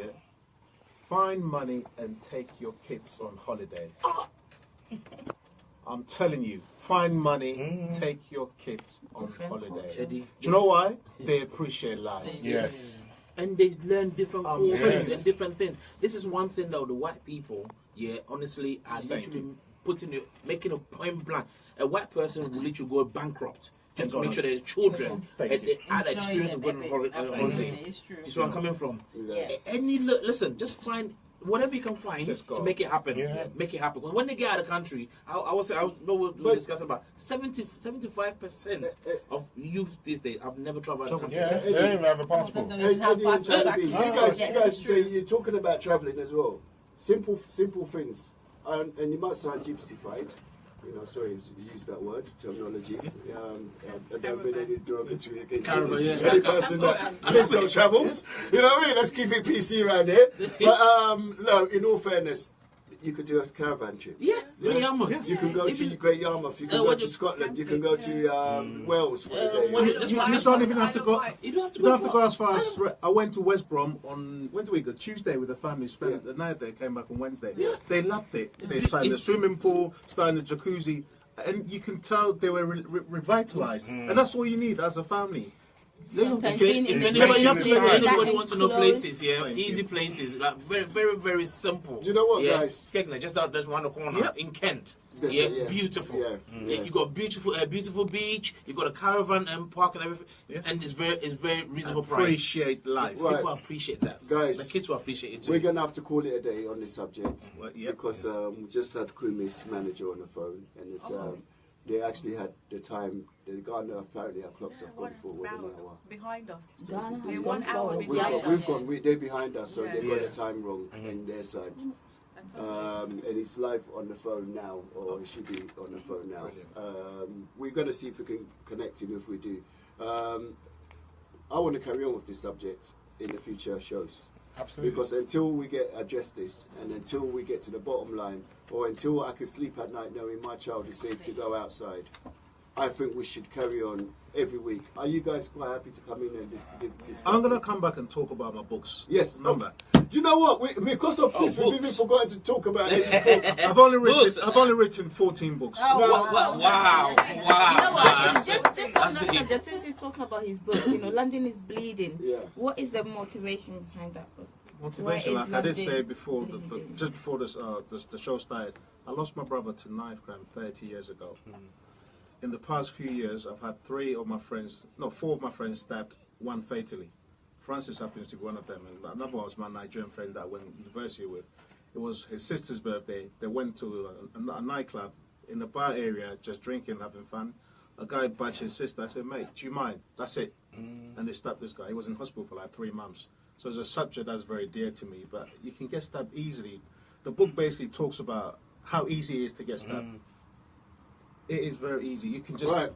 find money and take your kids on holidays. I'm telling you, find money, take your kids on holiday. Do you know why? They appreciate life. Yes. And they learn different cultures and different things. This is one thing though, the white people, honestly, are literally making a point blank. A white person will literally go bankrupt just to make sure their children had the experience of going on holiday. It's true. This is where I'm coming from. Listen, just find whatever you can find to make it happen. Make it happen. Because when they get out of the country, we'll discuss about 75% of youth these days have never traveled out of the country. They don't even have a passport. You guys say you're talking about travelling as well. Simple things. And you might sound gypsified. Sorry to use that word, terminology. I don't mean any derogatory against any person that lives or travels. You know what I mean? Let's keep it PC around here. But no, in all fairness, you could do a caravan trip. Great Yarmouth. You can go to Great Yarmouth. You can go to Scotland. You can go to Wales for a day. You don't even have to go. You don't have to go as far as. I went to West Brom on Tuesday with the family. Spent the night there. Came back on Wednesday. They loved it. They started the swimming pool, started the jacuzzi, and you can tell they were revitalized. And that's all you need as a family. If anybody wants to know places, easy places, like very, very, very simple. Do you know what, guys? Skegness, just out there one corner in Kent. Beautiful. You got beautiful beach. You got a caravan and park and everything, and it's very reasonable price. Appreciate life. People appreciate that, guys. The kids will appreciate it too. We're gonna have to call it a day on this subject because we just had Kumi's manager on the phone, and it's they actually had the time. The Ghana apparently our clocks have gone for an hour behind us. So They're 1 hour behind us. They're behind us, so they've got the time wrong in their side. And it's live on the phone now, or it should be on the phone now. We're going to see if we can connect him. If we do, I want to carry on with this subject in the future shows. Absolutely. Because until we address this, and until we get to the bottom line, or until I can sleep at night knowing my child is safe to go outside, I think we should carry on every week. Are you guys quite happy to come in and discuss? I'm going to come back and talk about my books. Yes. Do you know what? Because of this, we've even forgotten to talk about it. I've only written 14 books. Wow. You know what? Just on that subject, since he's talking about his book, London is bleeding. What is the motivation behind that book? Motivation, like I did say before, just before the show started, I lost my brother to knife crime 30 years ago. In the past few years, I've had 4 of my friends stabbed, one fatally. Francis happens to be one of them, and another one was my Nigerian friend that I went to university with. It was his sister's birthday. They went to a nightclub in the bar area, just drinking, having fun. A guy badged his sister. I said, mate, do you mind? That's it. And they stabbed this guy. He was in hospital for like 3 months. So it's a subject that's very dear to me, but you can get stabbed easily. The book basically talks about how easy it is to get stabbed. It is very easy. You can just... Right.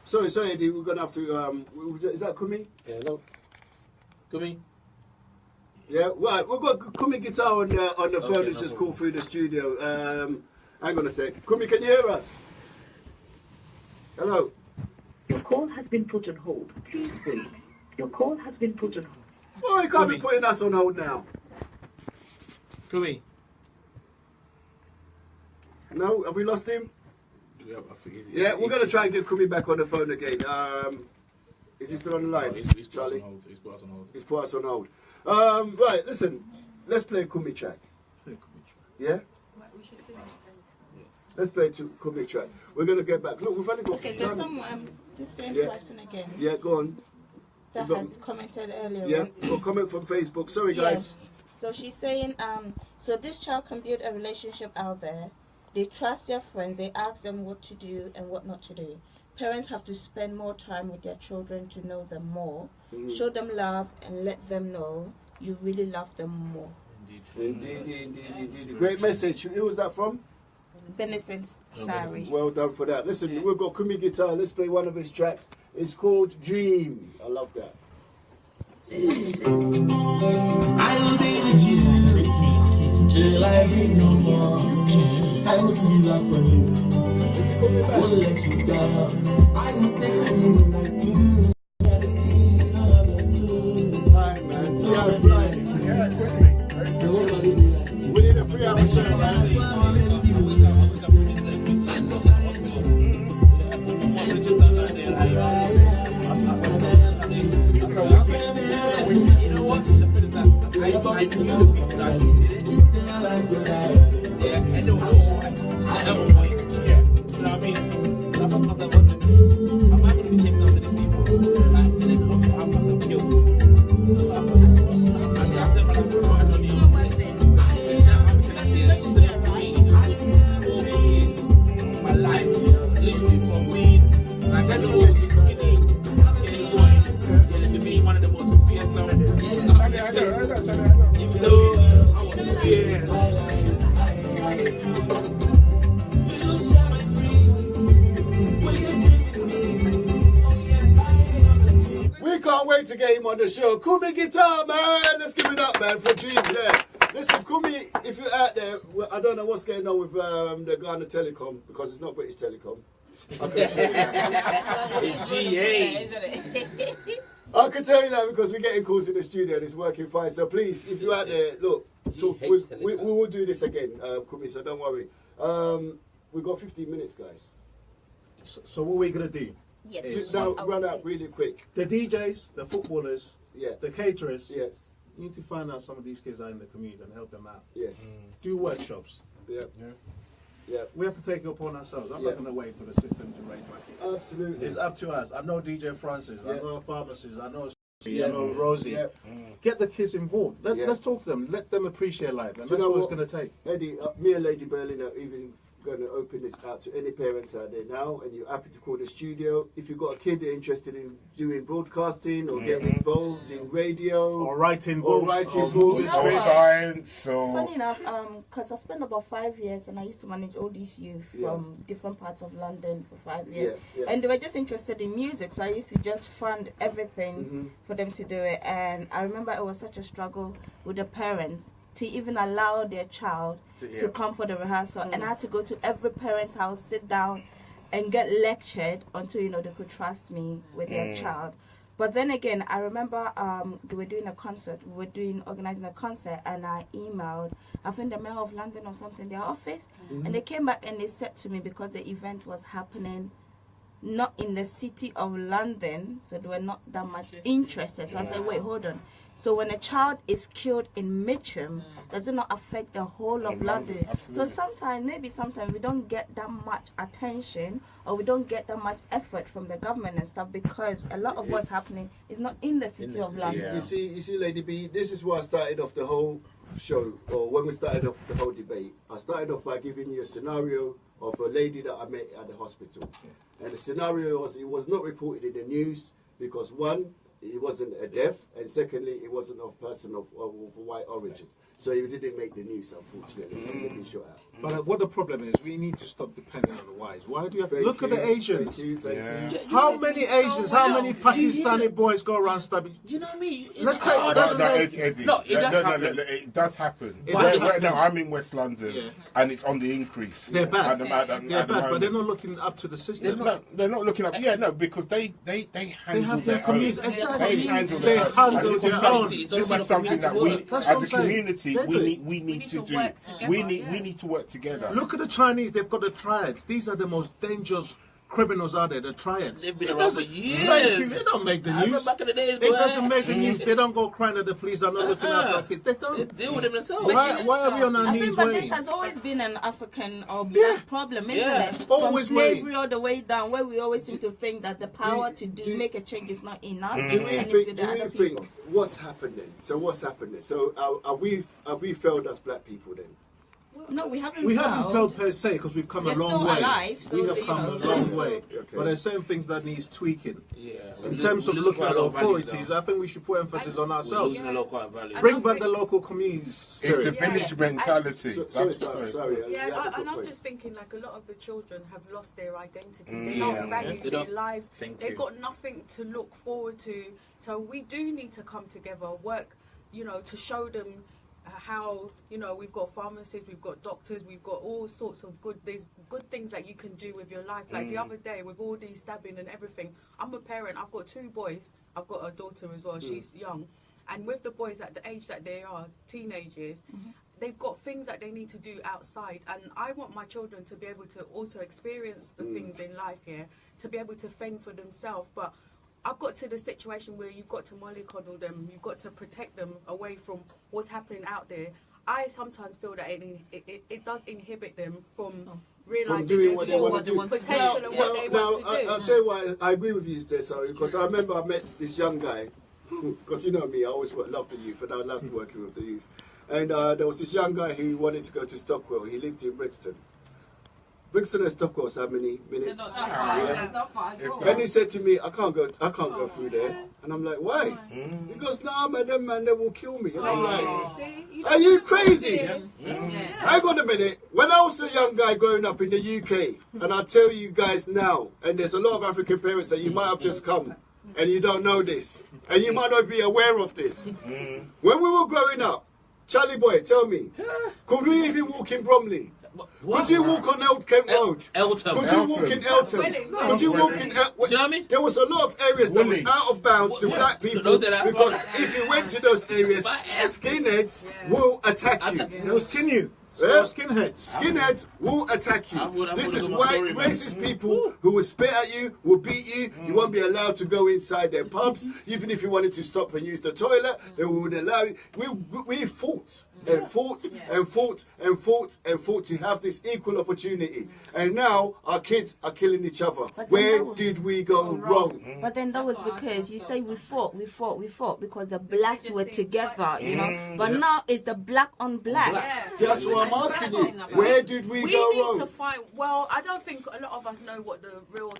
Sorry, Eddie, we're going to have to... is that Kumi? Yeah, no. Kumi? Yeah, right. We've got Kumi guitar on the phone. It's just called through the studio. Hang on a sec. Kumi, can you hear us? Hello? Your call has been put on hold. Please wait. Your call has been put on hold. Oh, you can't be putting us on hold now. Kumi? No? Have we lost him? Yeah, I think yeah, we're going to try and get Kumi back on the phone again. Is he still on the line? No, he's Charlie? He's put us on hold. He's put us on hold. Right, listen. Let's play a Kumi track. Yeah? Let's play a Kumi track. We're going to get back. Look, we've only got... Okay, there's some... the same question again. Yeah, go on. That had commented earlier. Yeah, got comment from Facebook. Sorry, guys. So she's saying, so this child can build a relationship out there. They trust their friends. They ask them what to do and what not to do. Parents have to spend more time with their children to know them more. Show them love and let them know you really love them more. Indeed. Great message. Who was that from? Benison, sorry. Well done for that. Listen, we've got Kumi guitar. Let's play one of his tracks. It's called Dream. I love that. I will be with you till I be no more. I won't give up on you. I won't let you down. I will stay with you like blue. Got the feeling of the blue. Time, man. See how it flies. Yeah, quickly. Nobody be like you. We need a 3-hour show, man. You know what? I knew the people that did it. Yeah, I know one point. Yeah. You know what I mean? I thought myself, am I going to be chasing after these people? And then I'm going to have myself killed. So I said, my life was right on the my life, literally from being like skinny boy to being one of the most fearsome. I was fierce. We can't wait to get him on the show. Kumi guitar, man. Let's give it up, man, for Dream. Yeah. Listen, Kumi, if you're out there, well, I don't know what's going on with the Ghana Telecom because it's not British Telecom. It's GA. I can tell you that because we're getting calls in the studio and it's working fine. So please, if you're out there, look, we will do this again, Kumi, so don't worry. We've got 15 minutes, guys. So what are we going to do? Yes. Just now, run out really quick. The DJs, the footballers, the caterers, yes. You need to find out some of these kids are in the community and help them out. Yes. Do workshops. Yeah. We have to take it upon ourselves. I'm not going to wait for the system to raise my kid. Absolutely. It's up to us. I know DJ Francis. I know pharmacists. I know I know Rosie. Get the kids involved. Let's talk to them. Let them appreciate life. And that's what it's going to take. Eddie, me and Lady Belin are even going to open this out to any parents out there now, and you're happy to call the studio. If you've got a kid interested in doing broadcasting or getting involved in radio or writing books, science. Funny enough, because I spent about 5 years and I used to manage all these youth from different parts of London for 5 years, and they were just interested in music, so I used to just fund everything for them to do it. And I remember it was such a struggle with the parents to even allow their child to come for the rehearsal, and I had to go to every parent's house, sit down and get lectured until, you know, they could trust me with their child. But then again, I remember they were doing a concert, organizing a concert, and I emailed, I think the Mayor of London or something, their office, and they came back and they said to me, because the event was happening not in the city of London, so they were not that much interested. So I said, wait, hold on. So when a child is killed in Mitcham, does it not affect the whole of London? So sometimes we don't get that much attention, or we don't get that much effort from the government and stuff, because a lot of what's happening is not in the city of London. You see, Lady B, this is why I started off the whole show, or when we started off the whole debate. I started off by giving you a scenario of a lady that I met at the hospital. And the scenario was, it was not reported in the news because, one, he wasn't a deaf, and secondly, he wasn't a person of white origin. So he didn't make the news, unfortunately. He didn't be shot at. But what the problem is, we need to stop depending on the whites. Why do you have to look at the Asians? Thank you. How many Asians, how many Pakistani boys go around stabbing? Do you know what I mean? Let's take. Eddie. No, it does happen. It does happen. It No, I'm in West London, and it's on the increase. They're bad. They're bad, but they're not looking up to the system. They're not looking up. Yeah, no, because they handle their community. Exactly. They handle They their handle own. their own. This is something that we, as a community, we need to do. We need to work together. Look at the Chinese. They've got the triads. These are the most dangerous criminals out there. The triads. They've been around for years. They don't make the news. Back in the days, It doesn't make the news. They don't go crying at the police. I'm not looking after our kids. They don't. They deal with them themselves. Why are we on our I knees think that waiting? this has always been an African or black problem, isn't it? From Always slavery all the way down, where we always seem to think that the power to make a change is not enough. Do we think what's happening? So what's happening? So have we failed as black people then? No, we haven't. We haven't failed per se because we've come a long way. Alive, so we have come a long way. But there's certain things that needs tweaking. In terms of looking at authorities, I think we should put emphasis on ourselves. Bring back the local community spirit. It's the village mentality. Sorry. Yeah, and I'm just thinking like a lot of the children have lost their identity. They don't value their lives. They've got nothing to look forward to. So we do need to come together, work, to show them how, we've got pharmacists, we've got doctors, we've got all sorts of there's good things that you can do with your life. Like the other day with all these stabbing and everything, I'm a parent, I've got 2 boys, I've got a daughter as well, she's young. And with the boys at the age that they are, teenagers, they've got things that they need to do outside. And I want my children to be able to also experience the things in life here, to be able to fend for themselves. But I've got to the situation where you've got to mollycoddle them, you've got to protect them away from what's happening out there. I sometimes feel that it does inhibit them from realising doing what they want to do. Potential and what they want to do. I'll tell you why I agree with you there, sorry, because I remember I met this young guy, because you know me, I always love the youth, and I love working with the youth. And there was this young guy who wanted to go to Stockwell. He lived in Brixton. Brixton and Stockwell's how many minutes? And he said to me, I can't go through there. And I'm like, why? He goes, nah, man, they will kill me. And I'm like, are you crazy? Hang on a minute. When I was a young guy growing up in the UK, and I tell you guys now, and there's a lot of African parents that you might have just come, and you don't know this, and you might not be aware of this. When we were growing up, Charlie boy, tell me, could we even walk in Bromley? Could you walk on Kent Road? Could you walk in Elton? Could you walk in... Do you know what I mean? There was a lot of areas that was out of bounds to black people, because if you went to those areas, skinheads will attack you. They'll skin you. Skinheads will attack you. This is white racist people who will spit at you, will beat you. You won't be allowed to go inside their pubs. Even if you wanted to stop and use the toilet, they wouldn't allow you. We fought and fought to have this equal opportunity. And now our kids are killing each other. Where did we go wrong? But then that was because you say we fought because the blacks were together, But now it's the black on black. That's what I'm asking you. Where did we go wrong? We need to find. Well, I don't think a lot of us know what the real,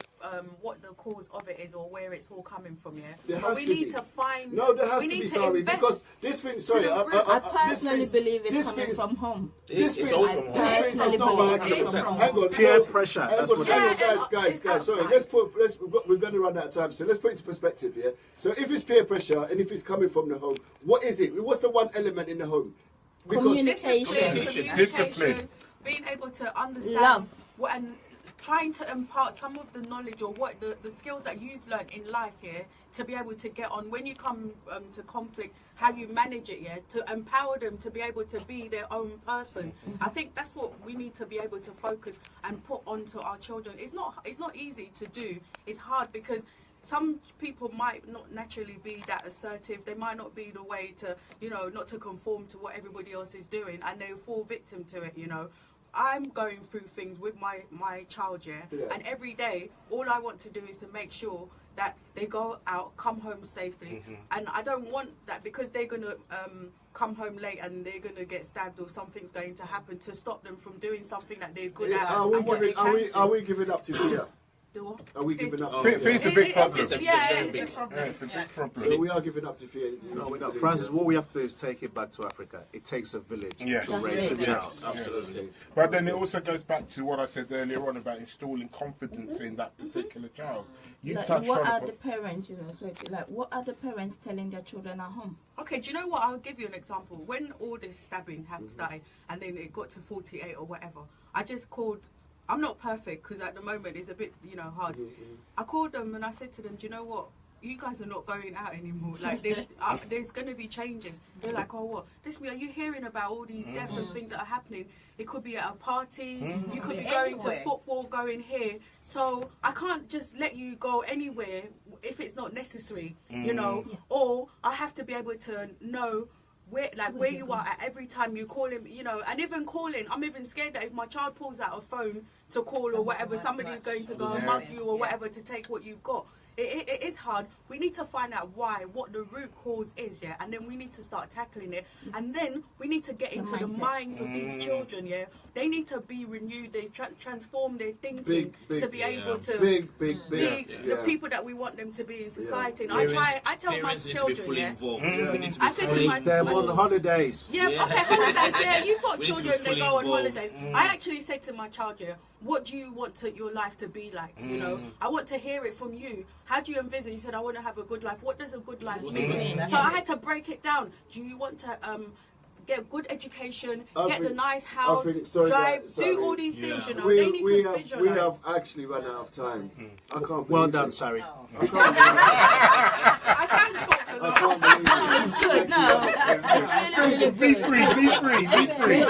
what the cause of it is or where it's all coming from. But we need to find. No, there has to be. Sorry, because this thing. Sorry, I personally believe it's coming from home. This thing is not by accident. Hang on, peer pressure. Hang on, guys. Sorry, we're going to run out of time, so let's put it into perspective here. So if it's peer pressure and if it's coming from the home, what is it? What's the one element in the home? Communication. Discipline. Being able to understand and trying to impart some of the knowledge or what the skills that you've learned in life here to be able to get on when you come to conflict, how you manage it to empower them to be able to be their own person. I think that's what we need to be able to focus and put onto our children. It's not easy to do. It's hard because some people might not naturally be that assertive. They might not be the way to, not to conform to what everybody else is doing, and they fall victim to it, I'm going through things with my child, and every day, all I want to do is to make sure that they go out, come home safely, and I don't want that because they're going to come home late and they're going to get stabbed or something's going to happen to stop them from doing something that they're good at. Are we giving up to fear? door. Are we giving up? Fear's a big problem. It's a problem. It's a big problem. So we are giving up to fear. No, we're not. Francis, what we have to do is take it back to Africa. It takes a village to raise a child. Absolutely. But then it also goes back to what I said earlier on about installing confidence in that particular child. You've touched what on are the parents, what are the parents telling their children at home? Okay, do you know what? I'll give you an example. When all this stabbing started and then it got to 48 or whatever, I just called. I'm not perfect because at the moment it's a bit, hard. I called them and I said to them, do you know what? You guys are not going out anymore. Like there's going to be changes. They're like, oh, what? Listen, are you hearing about all these deaths and things that are happening? It could be at a party. You could be going to football, going here. So I can't just let you go anywhere if it's not necessary, Or I have to be able to know where you are at every time you call him, and even calling. I'm even scared that if my child pulls out a phone to call or whatever, somebody's going to go and mug you or whatever to take what you've got. It is hard. We need to find out what the root cause is, and then we need to start tackling it. And then we need to get into the minds of these children, They need to be renewed. They transform their thinking to be able to be the people that we want them to be in society. And I tell my children, I said to my them on holidays. Holidays, you've got children, they go on holidays. I actually said to my child, what do you want your life to be like? I want to hear it from you. How do you envision? You said, I want to have a good life. What does a good life mean? So I had to break it down. Do you want to get good education, get the nice house, drive, do all these things, They need to visualize. We have actually run out of time. I can't. Well done, sorry. I can't talk a lot. I can't believe it. It's good. No. Be free.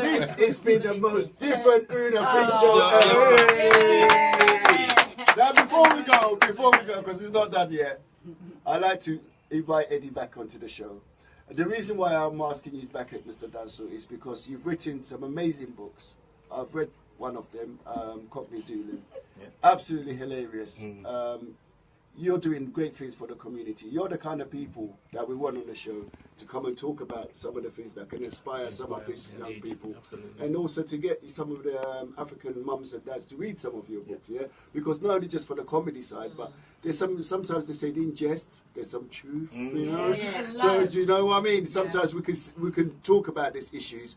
This has been the most different Afrik show ever. Now, before we go, because it's not done yet, I'd like to invite Eddie back onto the show. The reason why I'm asking you back at Mr. Danso is because you've written some amazing books. I've read one of them, Cockney Zulu. Absolutely hilarious. You're doing great things for the community. You're the kind of people that we want on the show to come and talk about some of the things that can inspire some of these young people. Absolutely. And also to get some of the African mums and dads to read some of your books, Because not only just for the comedy side, but there's sometimes they say in jest, there's some truth, So do you know what I mean? Sometimes we can talk about these issues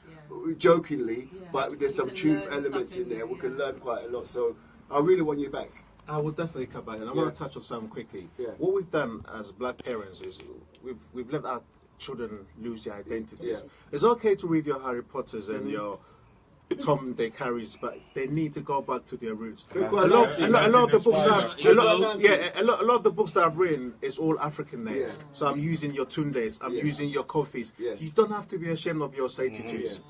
jokingly, but there's some truth elements in there. We can learn quite a lot. So I really want you back. I will definitely come back, and I want to touch on something quickly. What we've done as black parents is we've let our children lose their identities. It's okay to read your Harry Potters and your Tom Dick Harrys, but they need to go back to their roots. A lot of the books that I've written is all African names. So I'm using your Tundes, I'm using your Kofis. You don't have to be ashamed of your Satitus.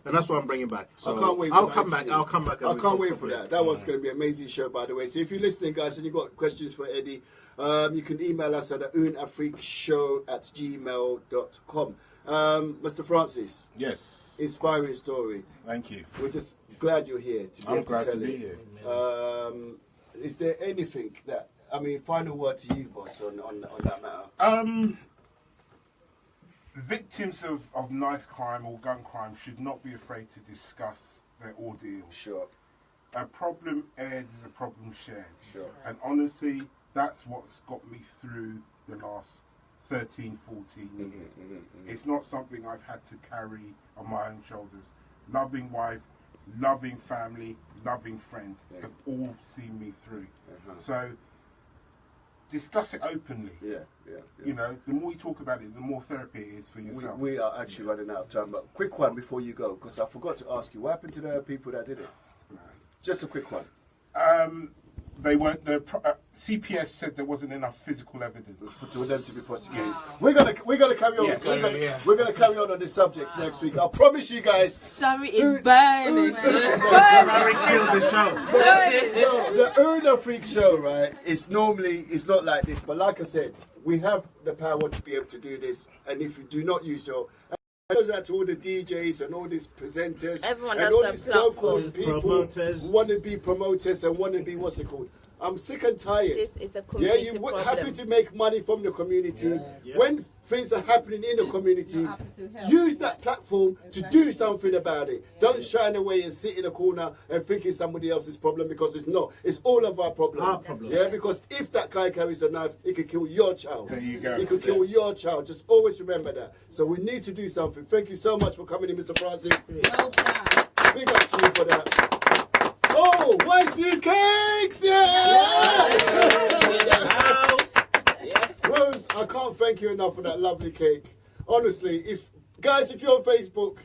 And that's what I'm bringing back. So I can't wait. I'll come back. I can't wait for that. That was going to be an amazing show, by the way. So if you're listening, guys, and you've got questions for Eddie, you can email us at unafrikshow@gmail.com. Mr. Francis. Yes. Inspiring story. Thank you. We're just glad you're here to be able to tell be here. Is there anything that, final word to you, boss, on that matter? Victims of knife crime or gun crime should not be afraid to discuss their ordeal. Sure. A problem aired is a problem shared. Sure. And honestly, that's what's got me through the last 13, 14 years. It's not something I've had to carry on my own shoulders. Loving wife, loving family, loving friends have all seen me through. So discuss it openly. You know, the more you talk about it, the more therapy it is for yourself. We are actually running out of time, but quick one before you go, because I forgot to ask you, what happened to the people that did it? Just a quick one. They weren't. The CPS said there wasn't enough physical evidence for them to be prosecuted. We're gonna carry on. We're gonna carry on this subject next week. I promise you guys. Sorry, it's burning. Sorry, killed the show. The Afrik show, right? It's not like this, but like I said, we have the power to be able to do this, and if you do not use your goes out to all the DJs and all these presenters and all these so-called people who want to be promoters and want to be, what's it called? I'm sick and tired. This is a community you're happy to make money from the community. When things are happening in the community, use that platform to do something about it. Don't shine away and sit in a corner and think it's somebody else's problem, because it's not. It's all of our problem. Yeah, because if that guy carries a knife, it could kill your child. There you go. It could kill your child. Just always remember that. So we need to do something. Thank you so much for coming in, Mr. Francis. Well done. Big up to you for that. Oh, Westview Cakes! Yeah! Yes. Rose, I can't thank you enough for that lovely cake. Honestly, if you're on Facebook,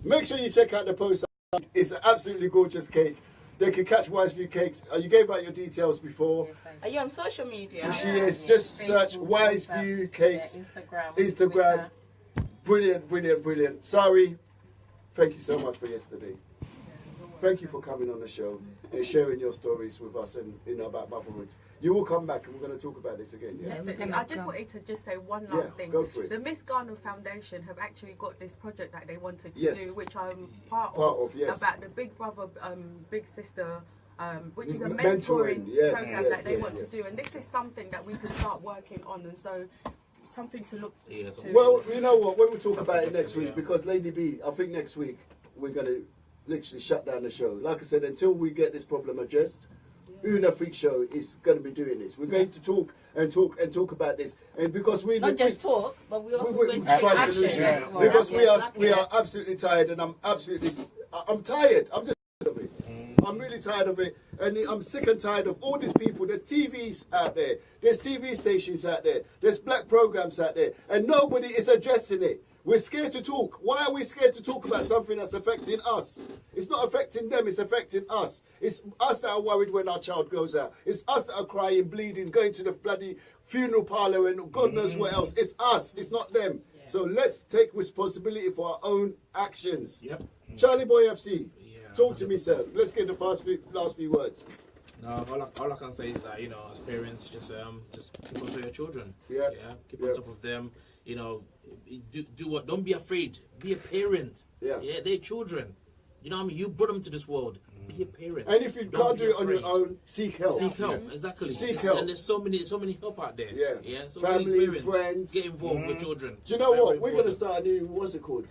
make sure you check out the post. It's an absolutely gorgeous cake. They can catch Westview Cakes. You gave out your details before. Are you on social media? She is. Just search Westview Cakes. Instagram. Brilliant, brilliant, brilliant. Sorry. Thank you so much for yesterday. Thank you for coming on the show and sharing your stories with us and about motherhood. You will come back and we're going to talk about this again. Yeah. I just wanted to just say one last thing. Go for it. The Miss Garner Foundation have actually got this project that they wanted to Yes. do, which I'm part of, yes. about the Big Brother, Big Sister, which is a Mentoring, mentoring yes, program yes, that they yes, want yes. to do, and this is something that we can start working on, and so something to look to. Well, you know what? When we talk about it next week, because Lady B, I think next week we're going to literally shut down the show. Like I said, until we get this problem addressed, Una Freak Show is going to be doing this. We're going to talk about this, and because we Not just talk, but we also going to find take action. solutions. as well. Because Yes, we are absolutely tired, and I'm tired. I'm just tired of it. I'm really tired of it, and I'm sick and tired of all these people. There's TVs out there, there's TV stations out there, there's black programs out there, and nobody is addressing it. We're scared to talk. Why are we scared to talk about something that's affecting us? It's not affecting them, it's affecting us. It's us that are worried when our child goes out. It's us that are crying, bleeding, going to the bloody funeral parlour and God knows what else. It's us, it's not them. Yeah. So let's take responsibility for our own actions. Yep. Charlie Boy FC, talk to me, sir. Let's get the last few words. No, all I can say is that, as parents, just keep on to your children. Yeah. Keep on top of them. Do what? Don't be afraid. Be a parent. Yeah. They're children. You know what I mean? You brought them to this world. Be a parent. And if you can't do it on your own, seek help. Seek help, exactly. Seek help. And there's so many help out there. So family, parents, friends. get involved with children. Do you know what? We're going to start a new,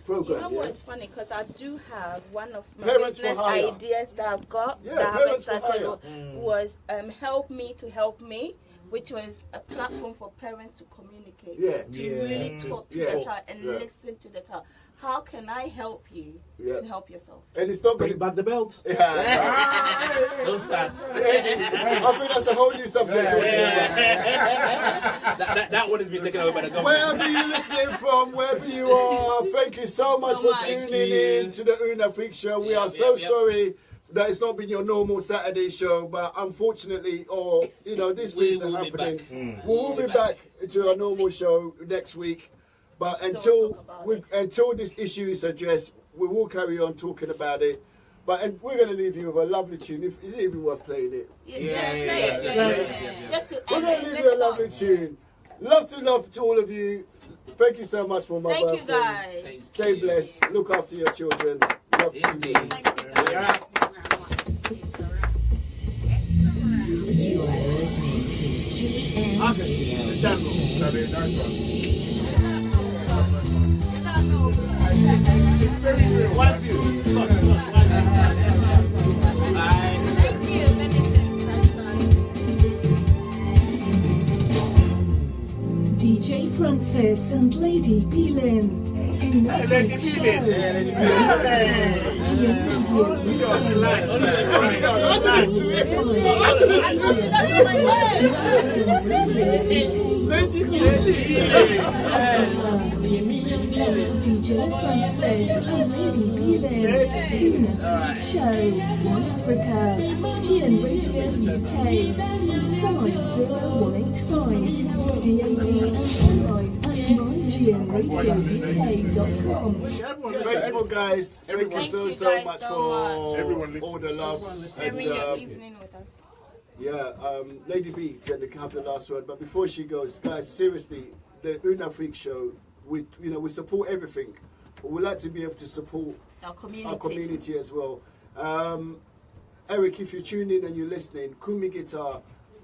program. You know what's funny? Because I do have one of my Parents business for hire. ideas that I've got that I haven't Parents for started hire. on, was Help Me to Help Me, which was a platform for parents to communicate, to really talk to the child and listen to the child. How can I help you to help yourself? And it's not going Bring back the belt. Don't start. I think that's a whole new subject. That one has been taken over by the government. Wherever you're listening from, wherever you are, thank you so much for tuning in to the Una Freak Show. We are so sorry that it's not been your normal Saturday show, but unfortunately, these things are happening. We will be back to our normal show next week. But until this issue is addressed, we will carry on talking about it. But we're going to leave you with a lovely tune. Is it even worth playing it? Yes. Just to we're going to leave you a lovely tune. Love to all of you. Thank you so much for my birthday. Thank you guys. Stay blessed. Look after your children. Love you. You are listening to GN Radio. DJ Francis and Lady Belin. Una Freak Show. Lady Belin. DJ Francis and Lady Belin. Una Freak Show. One Africa. GN Radio UK. Sky 0185. DAB and online at mygnradiouk.com. Facebook guys, thank you so much for all the love. Sharing your evening with us. Lady B tend to have the last word, but before she goes, guys, seriously, the Una Freak Show, we support everything, but we like to be able to support our community as well. Eric, if you're tuning in and you're listening, Kumi Guitar,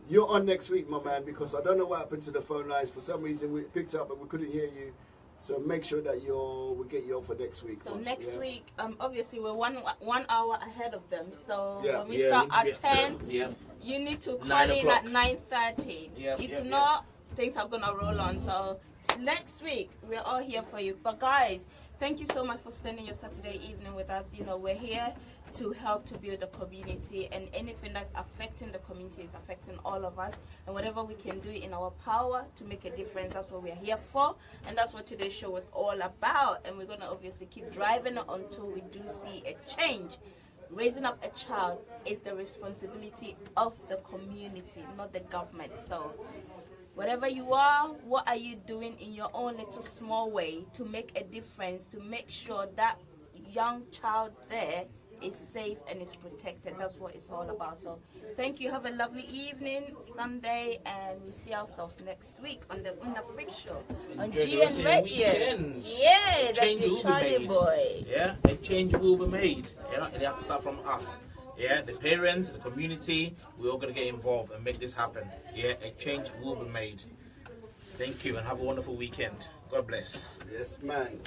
you're on next week, my man, because I don't know what happened to the phone lines. For some reason, we picked up and we couldn't hear you. So make sure that we get you on for next week. So next week, obviously we're one hour ahead of them. So when we start at 10, you need to call in at 9:30. If not, things are gonna roll on. So next week we're all here for you. But guys, thank you so much for spending your Saturday evening with us. You know, we're here to help to build a community, and anything that's affecting the community is affecting all of us, and whatever we can do in our power to make a difference, that's what we're here for, and that's what today's show is all about. And we're going to obviously keep driving it until we do see a change. Raising up a child is the responsibility of the community, not the government. So whatever you are, what are you doing in your own little small way to make a difference, to make sure that young child there is safe and is protected? That's what it's all about. So thank you. Have a lovely evening, Sunday, and we see ourselves next week on the Afrik show on GN Radio. Yeah, that's your Charlie boy. Yeah, a change will be made. Yeah, it has to start from us. Yeah, the parents, the community, we're all going to get involved and make this happen. Yeah, a change will be made. Thank you and have a wonderful weekend. God bless. Yes, man.